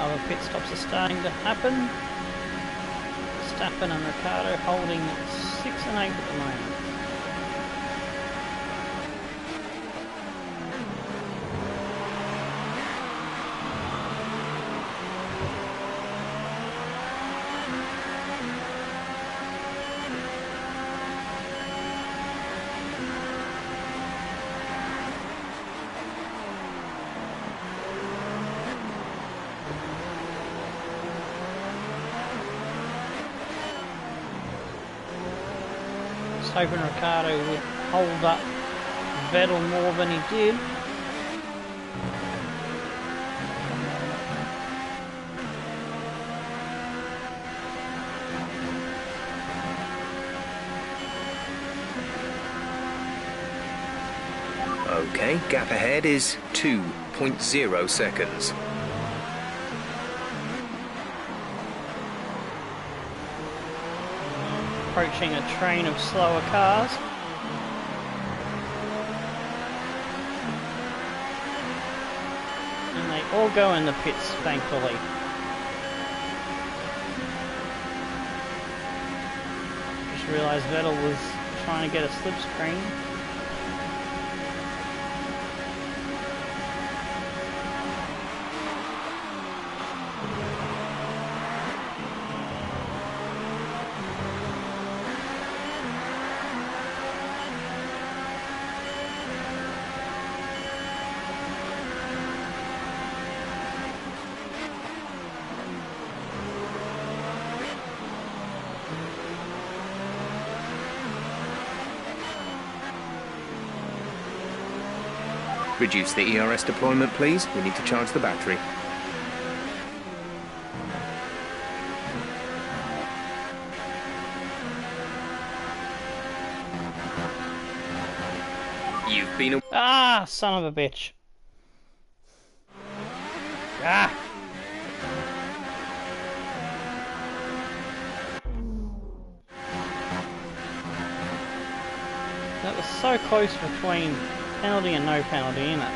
Other pit stops are starting to happen. Verstappen and Ricardo holding 6 and 8 at the moment. Hoping Ricardo would hold up Vettel more than he did. Okay, gap ahead is 2.0 seconds. Approaching a train of slower cars. And they all go in the pits, thankfully. Just realised Vettel was trying to get a slipstream. Reduce the ERS deployment, please. We need to charge the battery. You've been... Ah, son of a bitch. Ah! That was so close between penalty and no penalty, isn't it?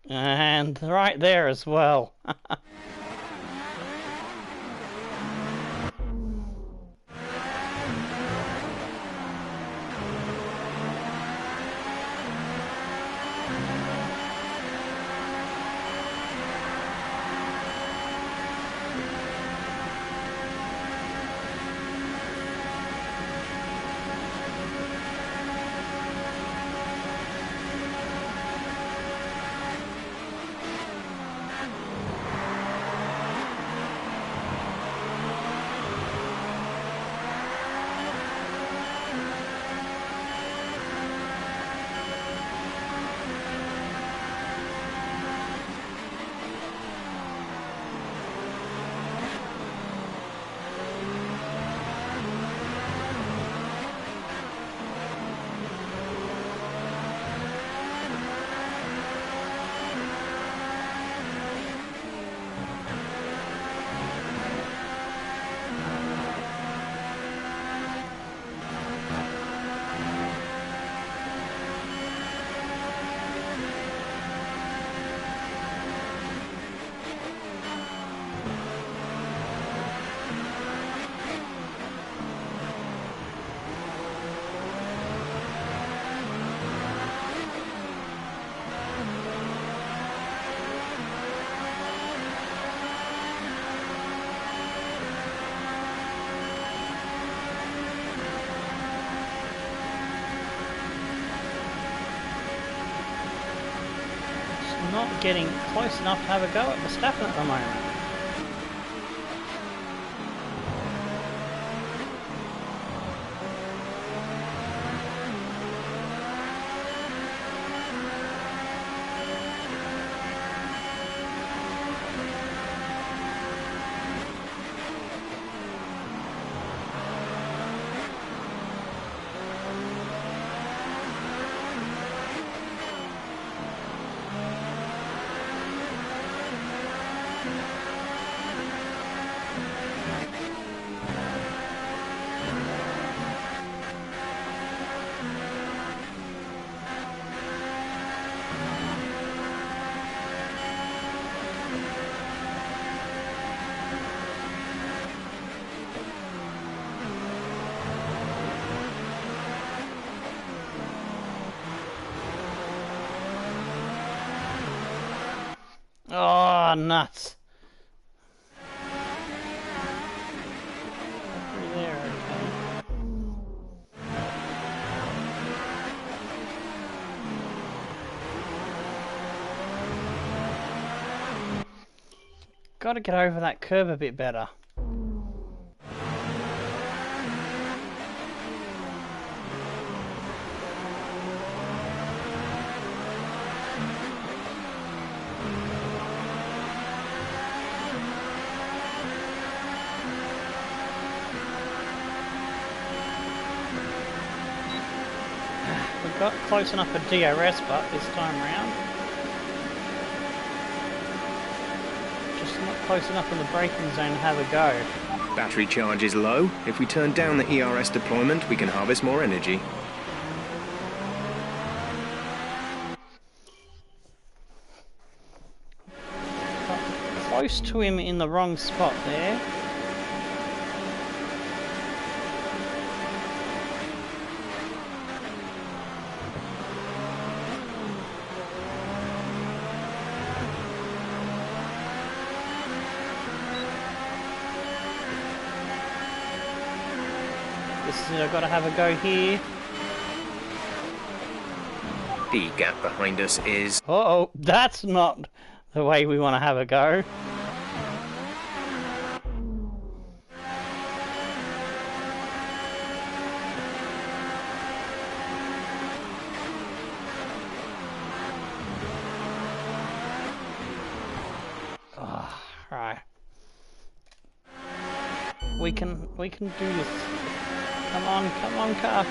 And right there as well. not getting close enough to have a go at Verstappen at the moment. Oh, nuts. There, okay. Gotta get over that curve a bit better. Got close enough for DRS, but this time round, just not close enough in the braking zone to have a go. Battery charge is low. If we turn down the ERS deployment, we can harvest more energy. Got close to him in the wrong spot there. I've got to have a go here. The gap behind us is... Uh-oh, that's not the way we want to have a go. Oh, right. We can do this. Come on, car.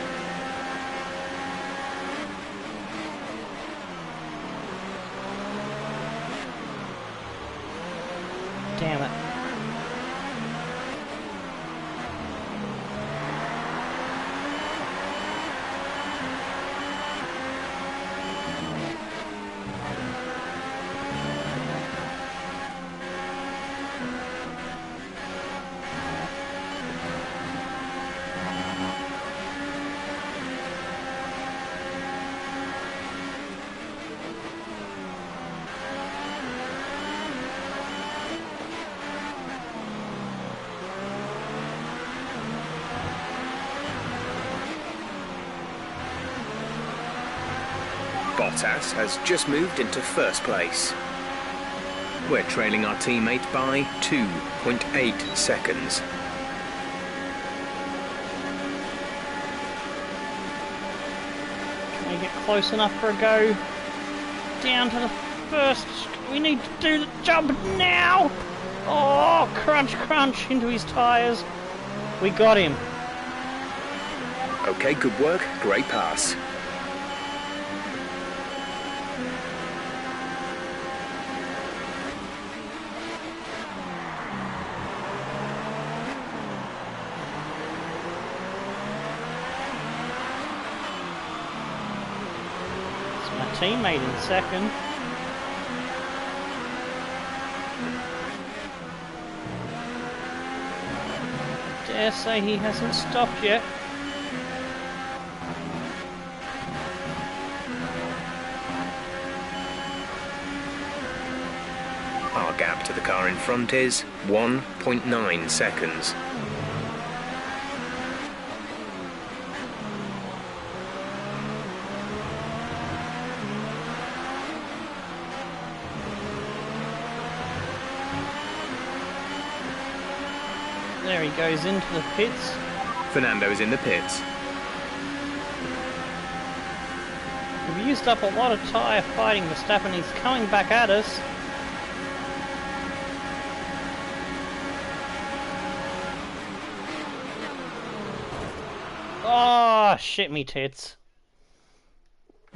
Damn it. Bottas has just moved into first place. We're trailing our teammate by 2.8 seconds. Can we get close enough for a go? Down to the first. We need to do the jump now. Oh, crunch, crunch into his tyres. We got him. Okay, good work. Great pass. Teammate in second. I dare say he hasn't stopped yet. Our gap to the car in front is 1.9 seconds. There he goes into the pits. Fernando's in the pits. We've used up a lot of tyre fighting Verstappen. He's coming back at us. Oh, shit me tits.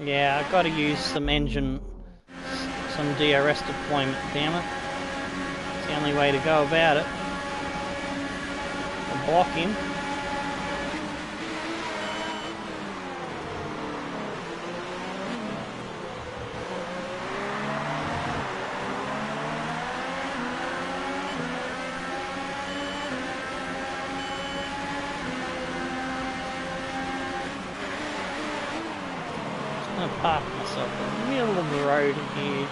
Yeah, I've got to use some DRS deployment, damn it. It's the only way to go about it. I'll block him. I'm gonna park myself in the middle of the road here.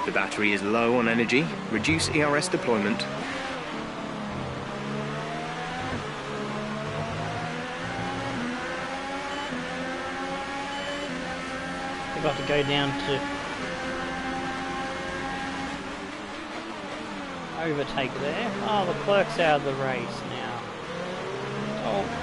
The battery is low on energy. Reduce ERS deployment. We've got to go down to overtake there. Oh, the clerk's out of the race now. Oh.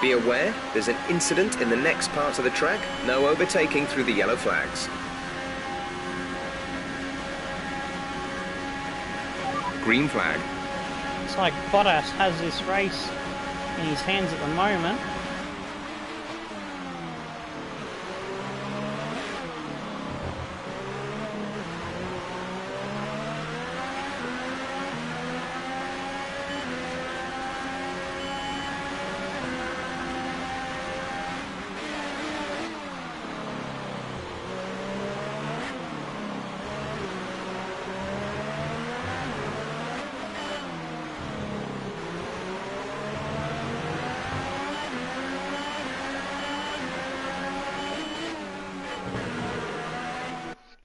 Be aware, there's an incident in the next part of the track. No overtaking through the yellow flags. Green flag. It's like Bottas has this race in his hands at the moment.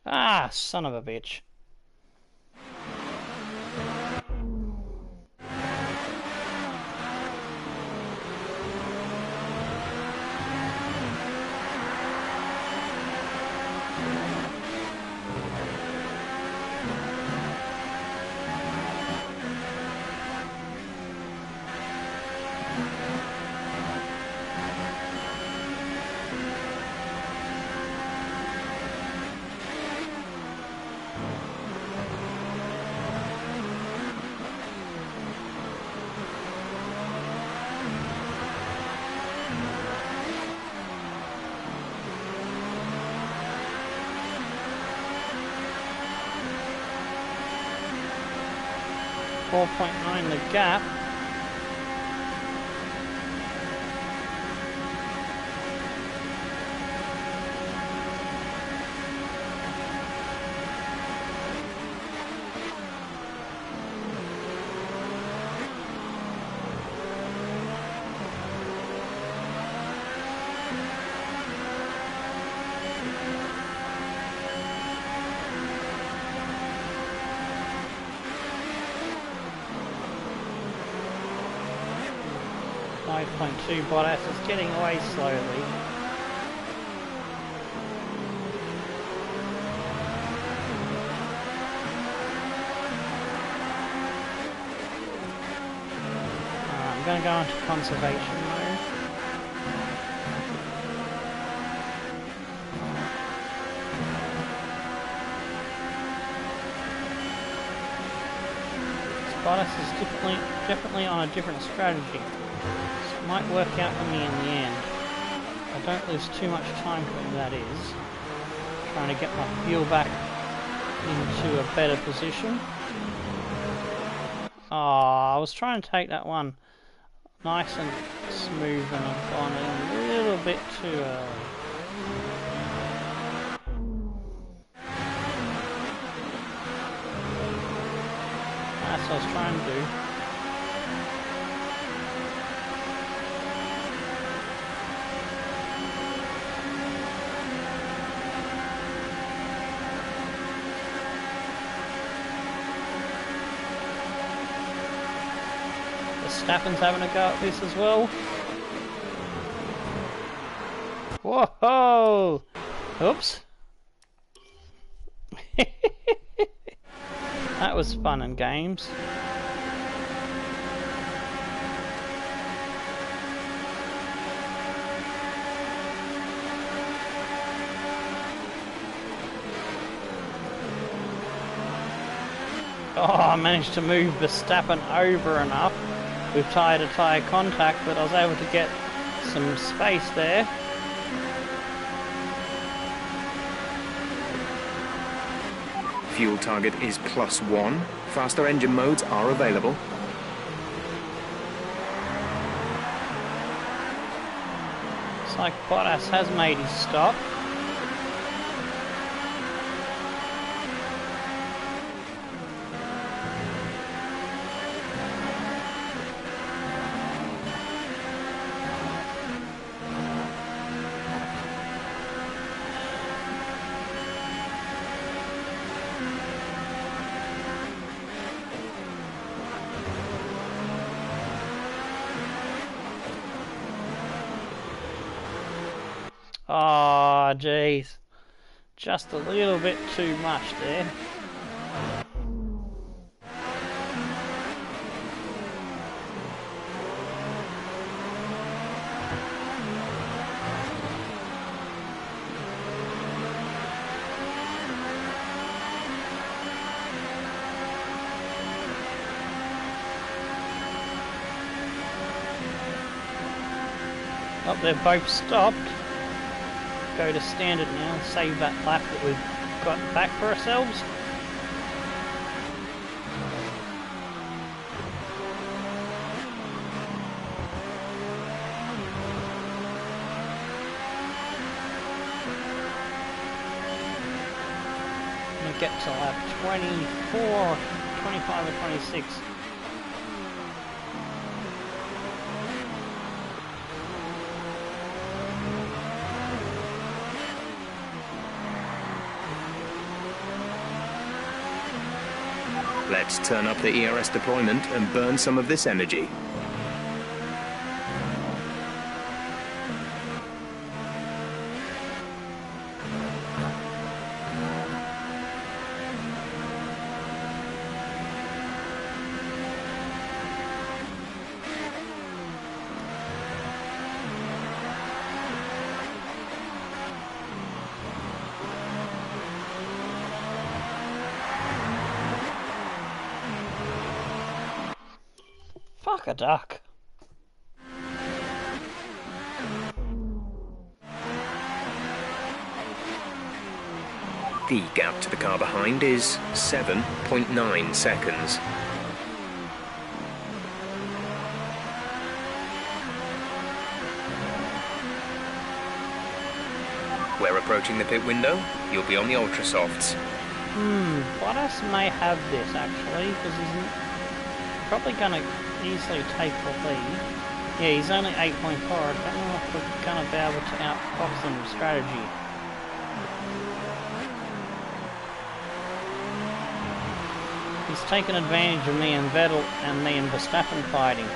Ah, son of a bitch. .9 the gap. 5.2 Bottas is getting away slowly. I'm going to go into conservation mode. Bottas is definitely on a different strategy, so it might work out for me in the end. I don't lose too much time to him, that is. Trying to get my fuel back into a better position. Oh, I was trying to take that one nice and smooth, and I've gone in a little bit too early. That's what I was trying to do. Verstappen's having a go at this as well. Whoa! Oops. That was fun and games. Oh, I managed to move Verstappen over enough with tyre-to-tyre contact that I was able to get some space there. Fuel target is +1. Faster engine modes are available. Looks like Bottas has made his stop. Oh, jeez. Just a little bit too much there. Oh, they've both stopped. Go to standard now and save that lap that we've got back for ourselves. And get to lap 24, 25 or 26. Let's turn up the ERS deployment and burn some of this energy. Fuck a duck. The gap to the car behind is 7.9 seconds. We're approaching the pit window. You'll be on the ultra softs. Bottas may have this actually, because he's probably going to easily take the lead. Yeah, he's only 8.4. I don't know if we're going to be able to outfox him with strategy. He's taken advantage of me and Vettel and me and Verstappen fighting.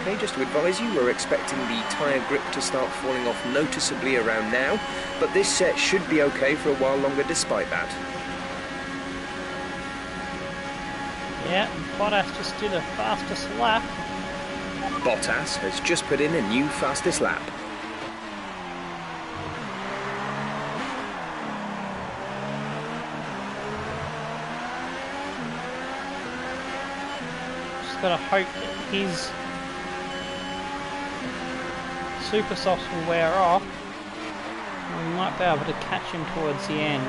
Okay, just to advise you, we're expecting the tyre grip to start falling off noticeably around now, but this set should be okay for a while longer despite that. Yeah, Bottas just did a fastest lap. Bottas has just put in a new fastest lap. Just gotta hope that his super softs will wear off. We might be able to catch him towards the end.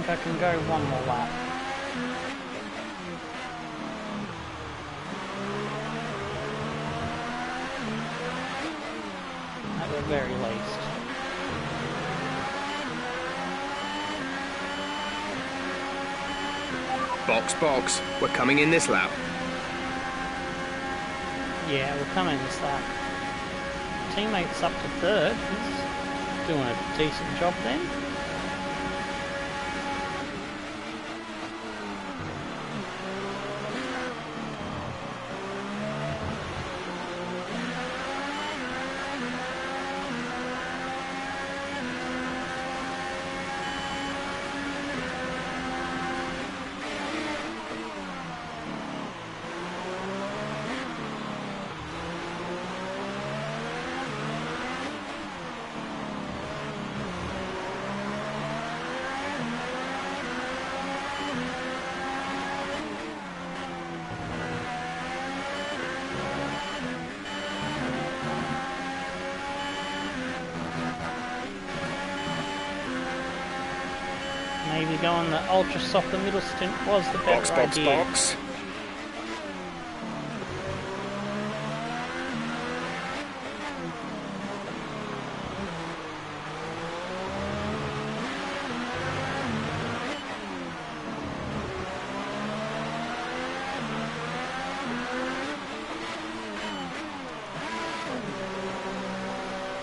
I can go one more lap. At the very least. Box, box. We're coming in this lap. Yeah, we're coming this lap. Teammate's up to third. He's doing a decent job then. Maybe going the ultra soft, the middle stint was the better idea. Box.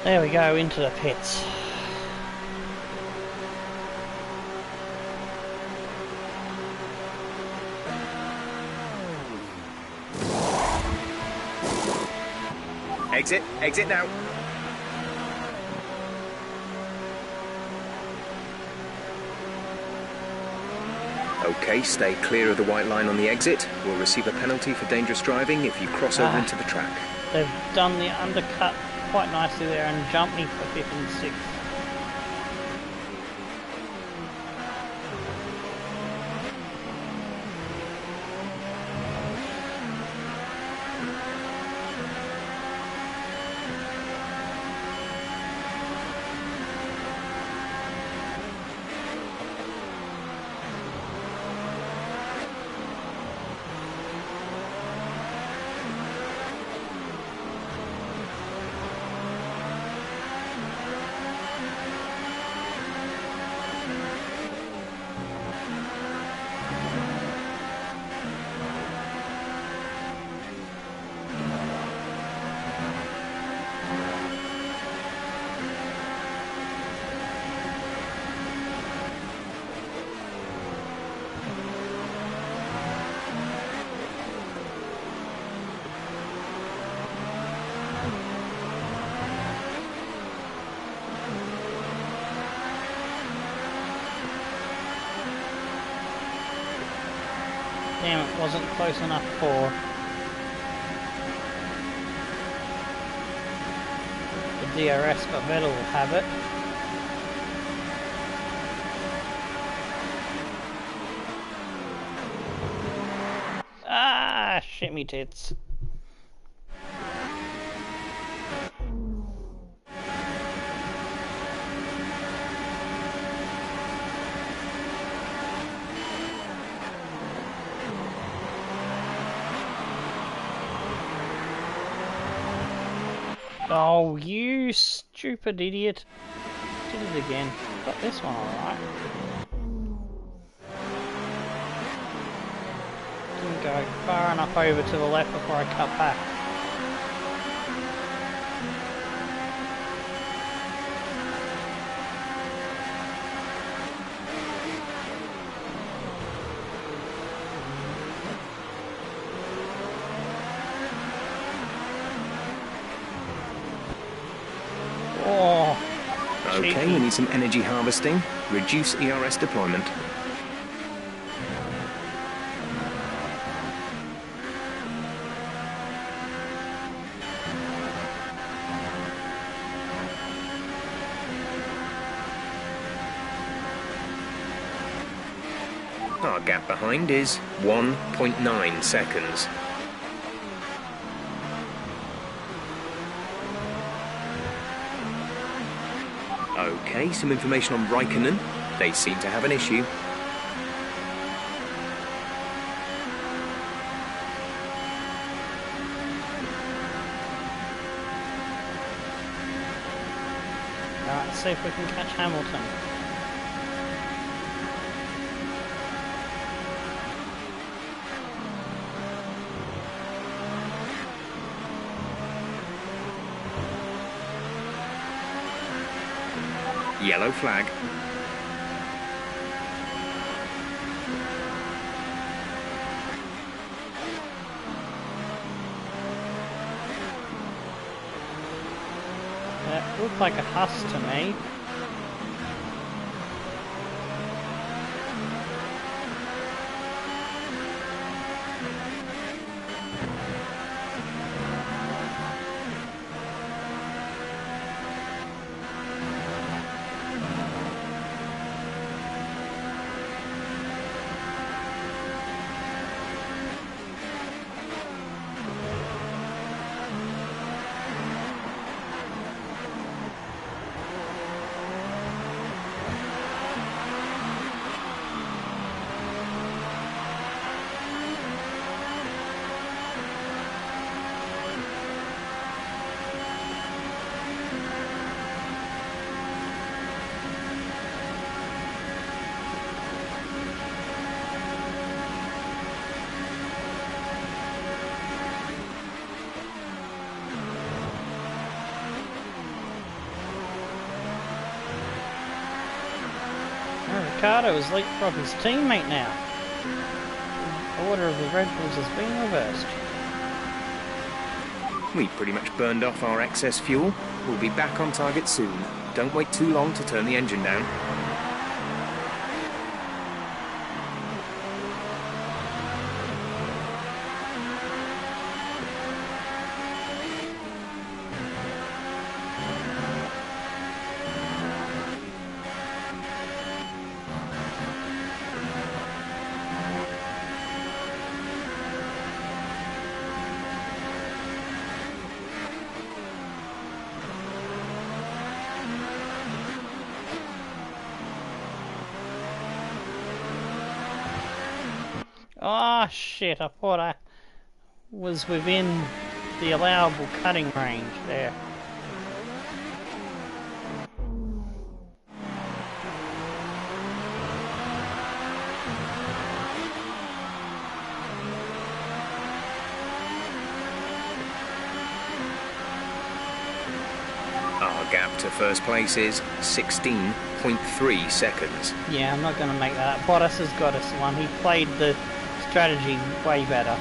There we go, into the pits. Exit now. Okay, stay clear of the white line on the exit. We'll receive a penalty for dangerous driving if you cross over into the track. They've done the undercut quite nicely there and jumped me for 5th and 6th. Damn, it wasn't close enough for the DRS, but Vettel will have it. Ah, shit me tits. Oh, you stupid idiot. Did it again. Got this one alright. Didn't go far enough over to the left before I cut back. Oh, okay, cheeky. we need some energy harvesting. Reduce ERS deployment. Our gap behind is 1.9 seconds. Okay, some information on Raikkonen. They seem to have an issue. Alright, let's see if we can catch Hamilton. Yellow flag. That looked like a Huss to me. Ricardo has leapfrogged his teammate now. The order of the Red Bulls has been reversed. We pretty much burned off our excess fuel. We'll be back on target soon. Don't wait too long to turn the engine down. Ah, shit, I thought I was within the allowable cutting range there. Our gap to first place is 16.3 seconds. Yeah, I'm not going to make that. Bottas has got us one. He played the strategy way better.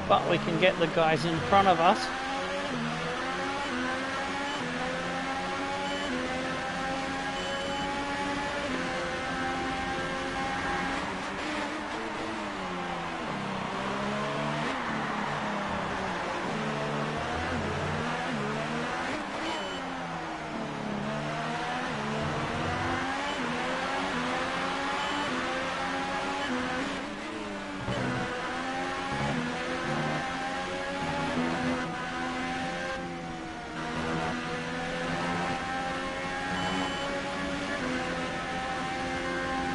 But we can get the guys in front of us.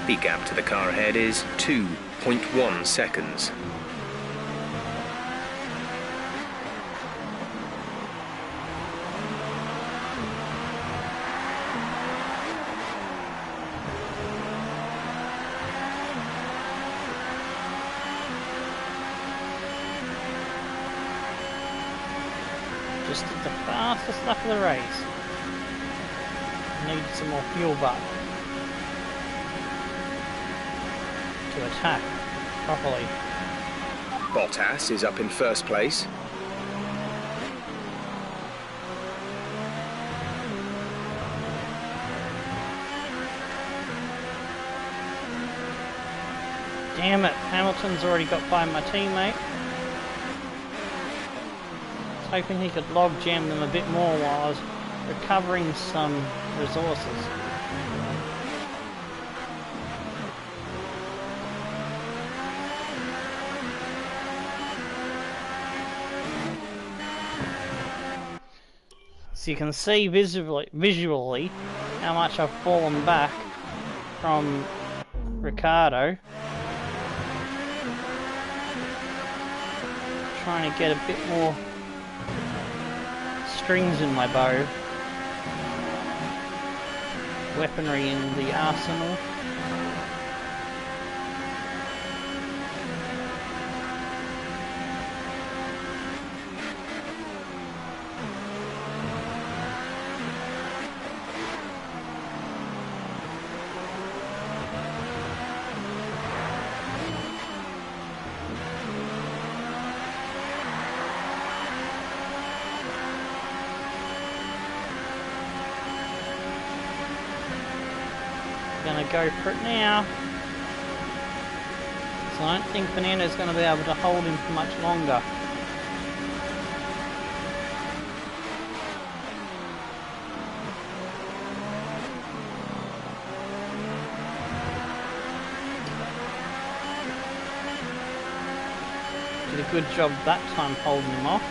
happy gap to the car ahead is 2.1 seconds. Just did the fastest lap of the race. Need some more fuel back to attack properly. Bottas is up in first place. Damn it, Hamilton's already got by my teammate. I was hoping he could log jam them a bit more while I was recovering some resources. So you can see visually how much I've fallen back from Ricciardo. Trying to get a bit more strings in my bow. Weaponry in the arsenal. Gonna go for it now. So I don't think Fernando's gonna be able to hold him for much longer. Did a good job that time holding him off.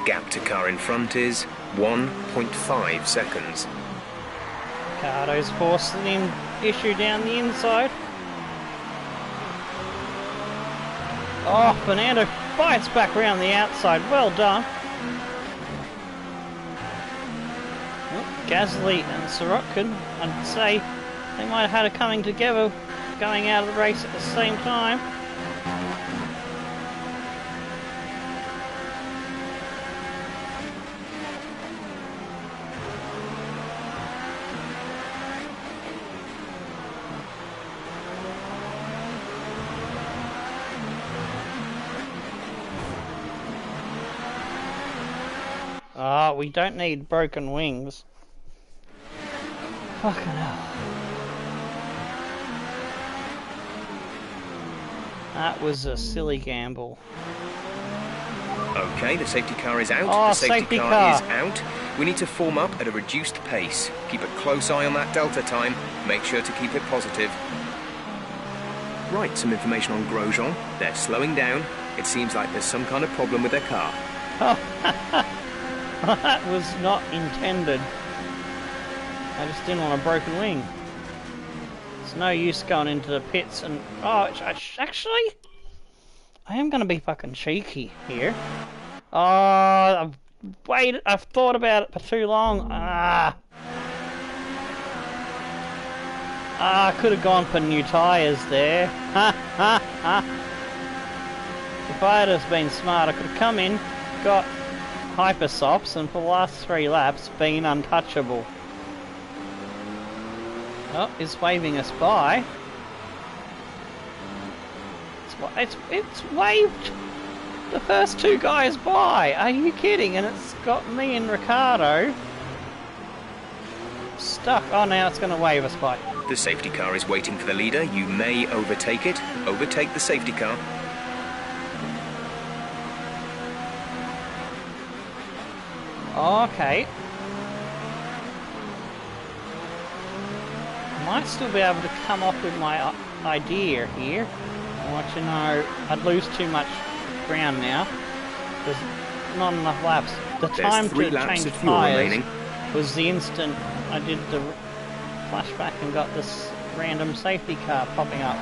Gap to car in front is 1.5 seconds. Ricciardo's forcing him issue down the inside. Oh, Fernando fights back around the outside. Well done. Well, Gasly and Sorokin, I'd say they might have had a coming together going out of the race at the same time. Ah, we don't need broken wings. Fucking hell. That was a silly gamble. Okay, the safety car is out. Oh, the safety car is out. We need to form up at a reduced pace. Keep a close eye on that delta time. Make sure to keep it positive. Right, some information on Grosjean. They're slowing down. It seems like there's some kind of problem with their car. That was not intended. I just didn't want a broken wing. It's no use going into the pits and... Oh, actually... I am going to be fucking cheeky here. Oh, I've thought about it for too long. I could have gone for new tyres there. If I had just been smart, I could have come in, got hyper softs, and for the last 3 laps been untouchable. Oh, it's waving us by. It's waved the first 2 guys by. Are you kidding? And it's got me and Ricciardo stuck. Oh, now it's going to wave us by. The safety car is waiting for the leader. You may overtake it. Overtake the safety car. Okay. Might still be able to come off with my idea here. I want you to know I'd lose too much ground now. There's not enough laps. The time to change tyres was the instant I did the flashback and got this random safety car popping up.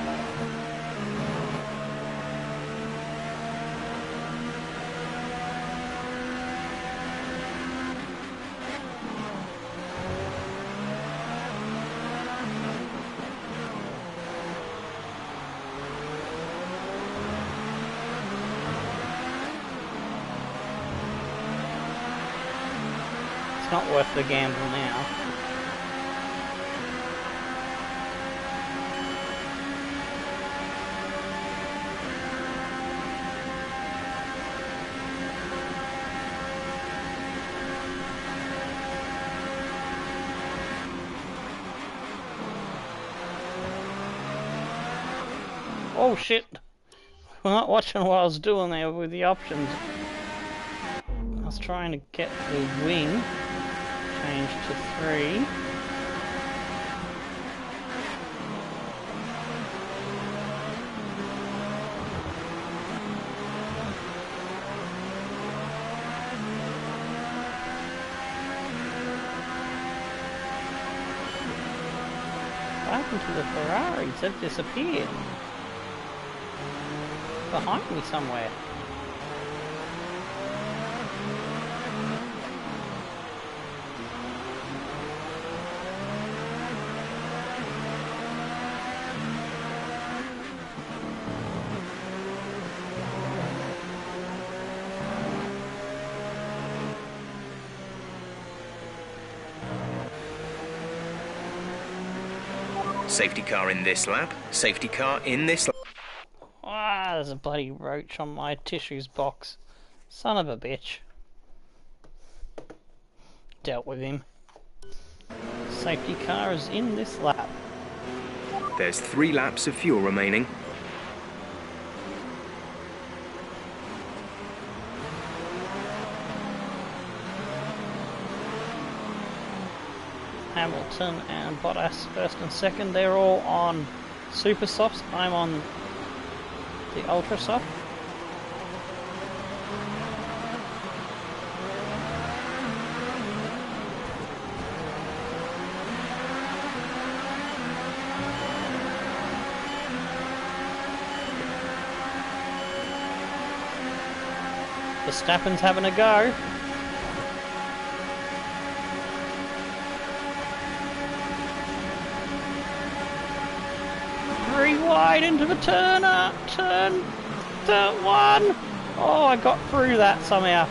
It's not worth the gamble now. Oh shit! We're not watching what I was doing there with the options. I was trying to get the wing changed to 3. What happened to the Ferraris? They've disappeared. Behind me somewhere. Safety car in this lap. Safety car in this lap. Ah, there's a bloody roach on my tissues box. Son of a bitch. Dealt with him. Safety car is in this lap. There's 3 laps of fuel remaining. Hamilton and Bottas first and second. They're all on super softs. I'm on the ultra soft. Verstappen's having a go. Wide into the turn 1. Oh, I got through that somehow.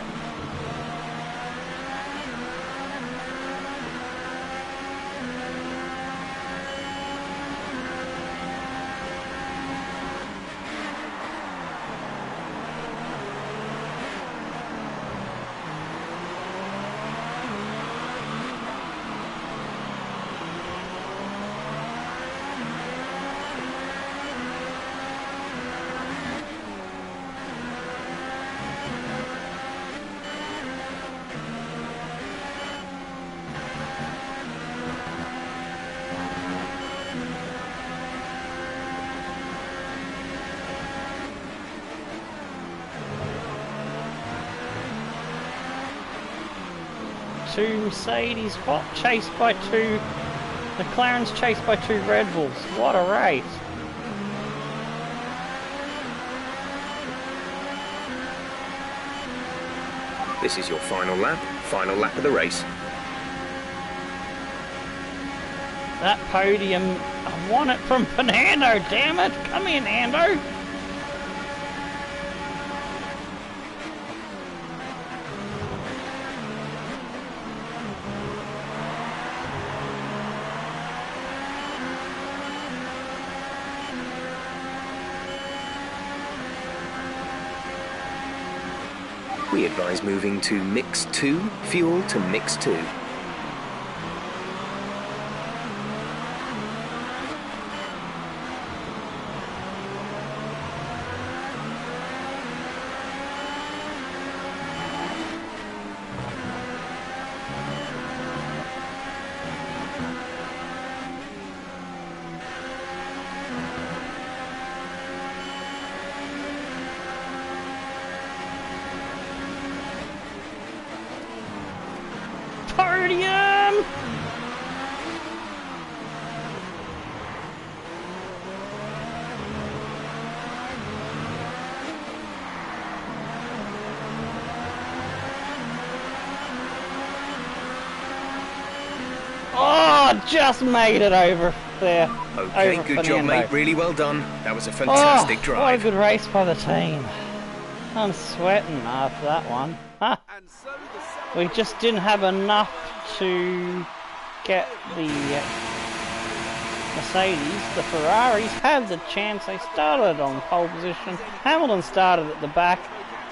Two Mercedes, chased by 2 McLaren's, chased by 2 Red Bulls. What a race! This is your final lap of the race. That podium, I won it from Fernando, damn it! Come in, Nando! We advise moving to mix 2, fuel to mix 2. just made it over there. Okay, over good Fernando. job, mate. Really well done. That was a fantastic drive. What a good race by the team. I'm sweating after that one. We just didn't have enough to get the Mercedes. The Ferraris had the chance. They started on pole position. Hamilton started at the back,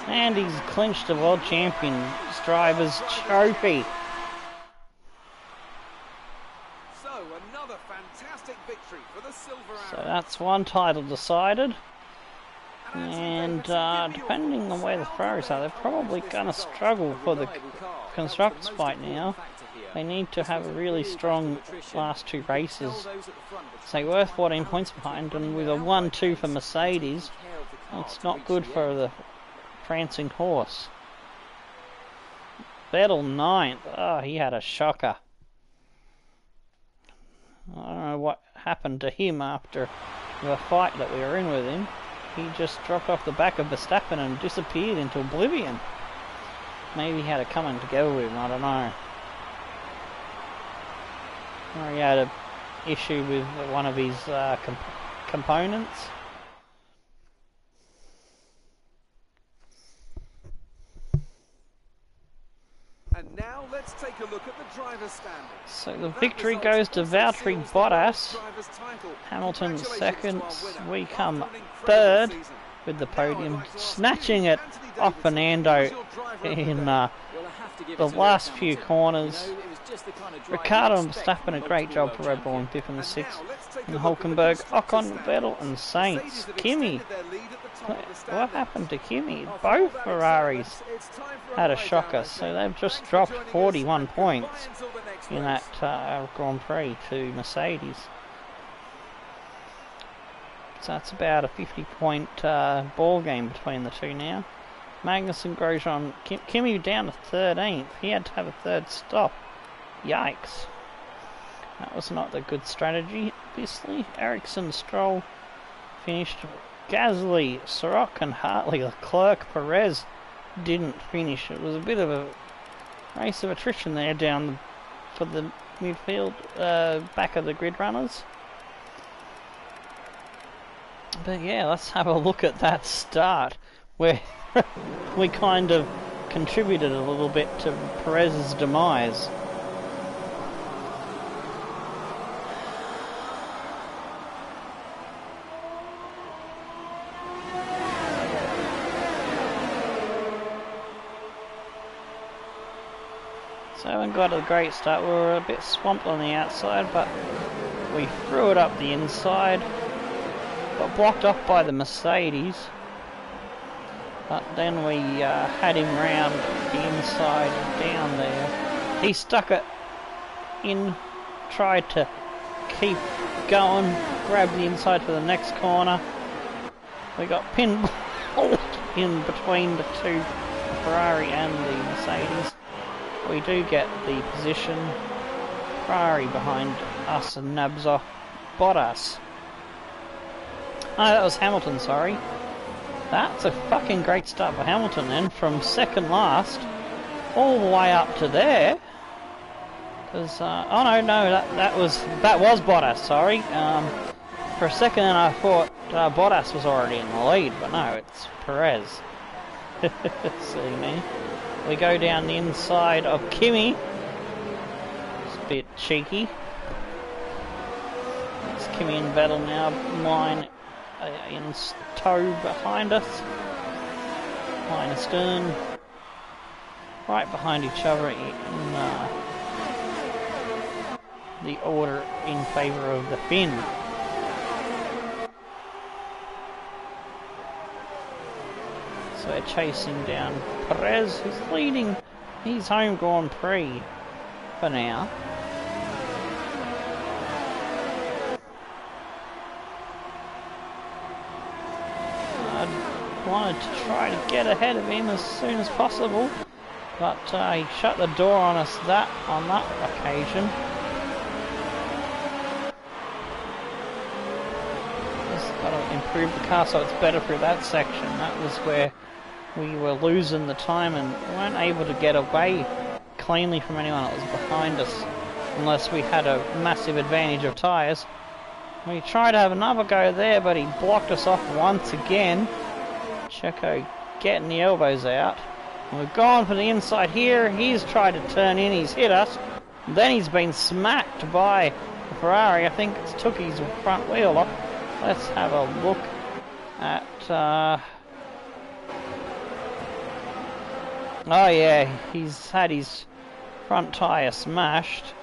and he's clinched the World Champions Drivers' Trophy. So another fantastic victory for the Silver Arrows. So that's one title decided. And depending on where the Ferraris are, they're probably going to struggle for the constructors fight now. They need to have a really strong last two races. So they were 14 points behind, and with a 1-2 for Mercedes, it's not good for the prancing horse. Vettel 9th. Oh, he had a shocker. I don't know what happened to him after the fight that we were in with him. He just dropped off the back of Verstappen and disappeared into oblivion. Maybe he had it coming together with him, I don't know. Or he had an issue with one of his components. And now let's take a look at the driver's standings. So the victory goes to Valtteri Bottas. Hamilton second. We come third with the podium, snatching it off Fernando in the last few corners. Ricciardo and Verstappen, a great job for Red Bull in 5th and 6th. And Hulkenberg, Ocon, Vettel and Sainz. Kimi. What happened to Kimi? Both Ferraris had a shocker, so they've just dropped 41 points in that Grand Prix to Mercedes. So that's about a 50-point ball game between the two now. Magnussen, Grosjean, Kimi down to 13th. He had to have a third stop. Yikes. That was not a good strategy, obviously. Ericsson, Stroll finished. Gasly, Sirot and Hartley, Leclerc, Perez didn't finish. It was a bit of a race of attrition there down for the midfield, back of the grid runners. But yeah, let's have a look at that start where we kind of contributed a little bit to Perez's demise. So we haven't got a great start. We were a bit swamped on the outside, but we threw it up the inside. Got blocked off by the Mercedes. But then we had him round the inside down there. He stuck it in, tried to keep going, grabbed the inside for the next corner. We got pinballed in between the two, the Ferrari and the Mercedes. We do get the position. Ferrari behind us and nabs off Bottas. Oh, that was Hamilton, sorry. That's a fucking great start for Hamilton then, from second last all the way up to there. Because oh no, that was Bottas, sorry. For a second I thought Bottas was already in the lead, but no, it's Perez. Silly me. We go down the inside of Kimi. It's a bit cheeky. It's Kimi and Vettel now, line in tow behind us. Line astern. Right behind each other in the order in favour of the Finn. So they're chasing down Perez, who's leading his home Grand Prix for now. I wanted to try to get ahead of him as soon as possible, but he shut the door on us on that occasion. Just got to improve the car so it's better for that section. That was where we were losing the time and weren't able to get away cleanly from anyone that was behind us. unless we had a massive advantage of tyres. We tried to have another go there, but he blocked us off once again. Checo getting the elbows out. We've gone for the inside here. He's tried to turn in, he's hit us. Then he's been smacked by the Ferrari. I think it took his front wheel off. Let's have a look at... Oh yeah, he's had his front tyre smashed.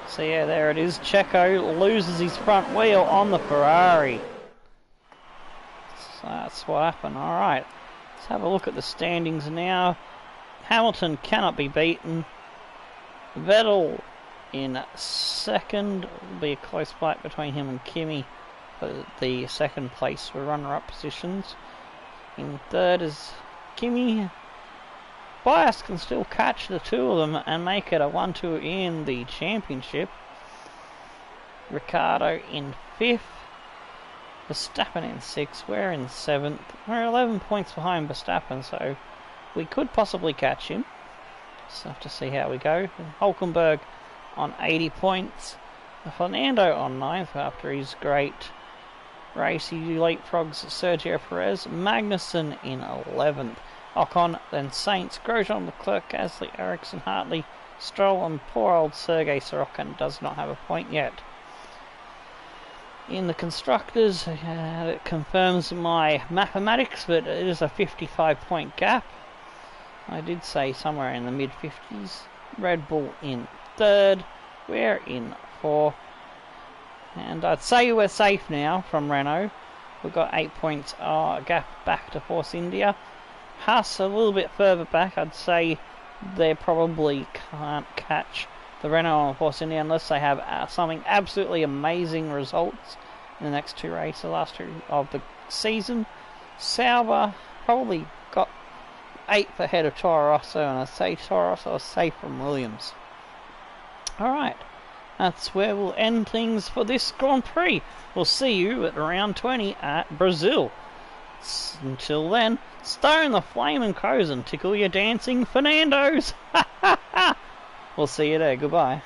So yeah, there it is. Checo loses his front wheel on the Ferrari. So that's what happened. Alright, let's have a look at the standings now. Hamilton cannot be beaten. Vettel in second. Will be a close fight between him and Kimi for the second place for runner-up positions. In third is Kimi. Bias can still catch the two of them and make it a 1-2 in the championship. Ricciardo in fifth. Verstappen in sixth. We're in seventh. We're 11 points behind Verstappen, so we could possibly catch him. Just have to see how we go. Hulkenberg on 80 points. Fernando on 9th after his great race. He leapfrogs Sergio Perez. Magnussen in 11th. Ocon, then Sainz, Grosjean, Leclerc, Gasly, Ericsson, Hartley, Stroll, and poor old Sergei Sorokin does not have a point yet. In the constructors, it confirms my mathematics, but it is a 55-point gap. I did say somewhere in the mid-50s. Red Bull in third. We're in fourth. And I'd say we're safe now from Renault. We've got 8 points gap back to Force India. Haas a little bit further back. I'd say they probably can't catch the Renault and Force India unless they have something absolutely amazing results in the next two races, the last two of the season. Sauber probably got 8th ahead of Toro Rosso, and I say Toro Rosso is safe from Williams. Alright, that's where we'll end things for this Grand Prix. We'll see you at round 20 at Brazil. Until then, star in the flaming crows and tickle your dancing Fernandos. We'll see you there. Goodbye.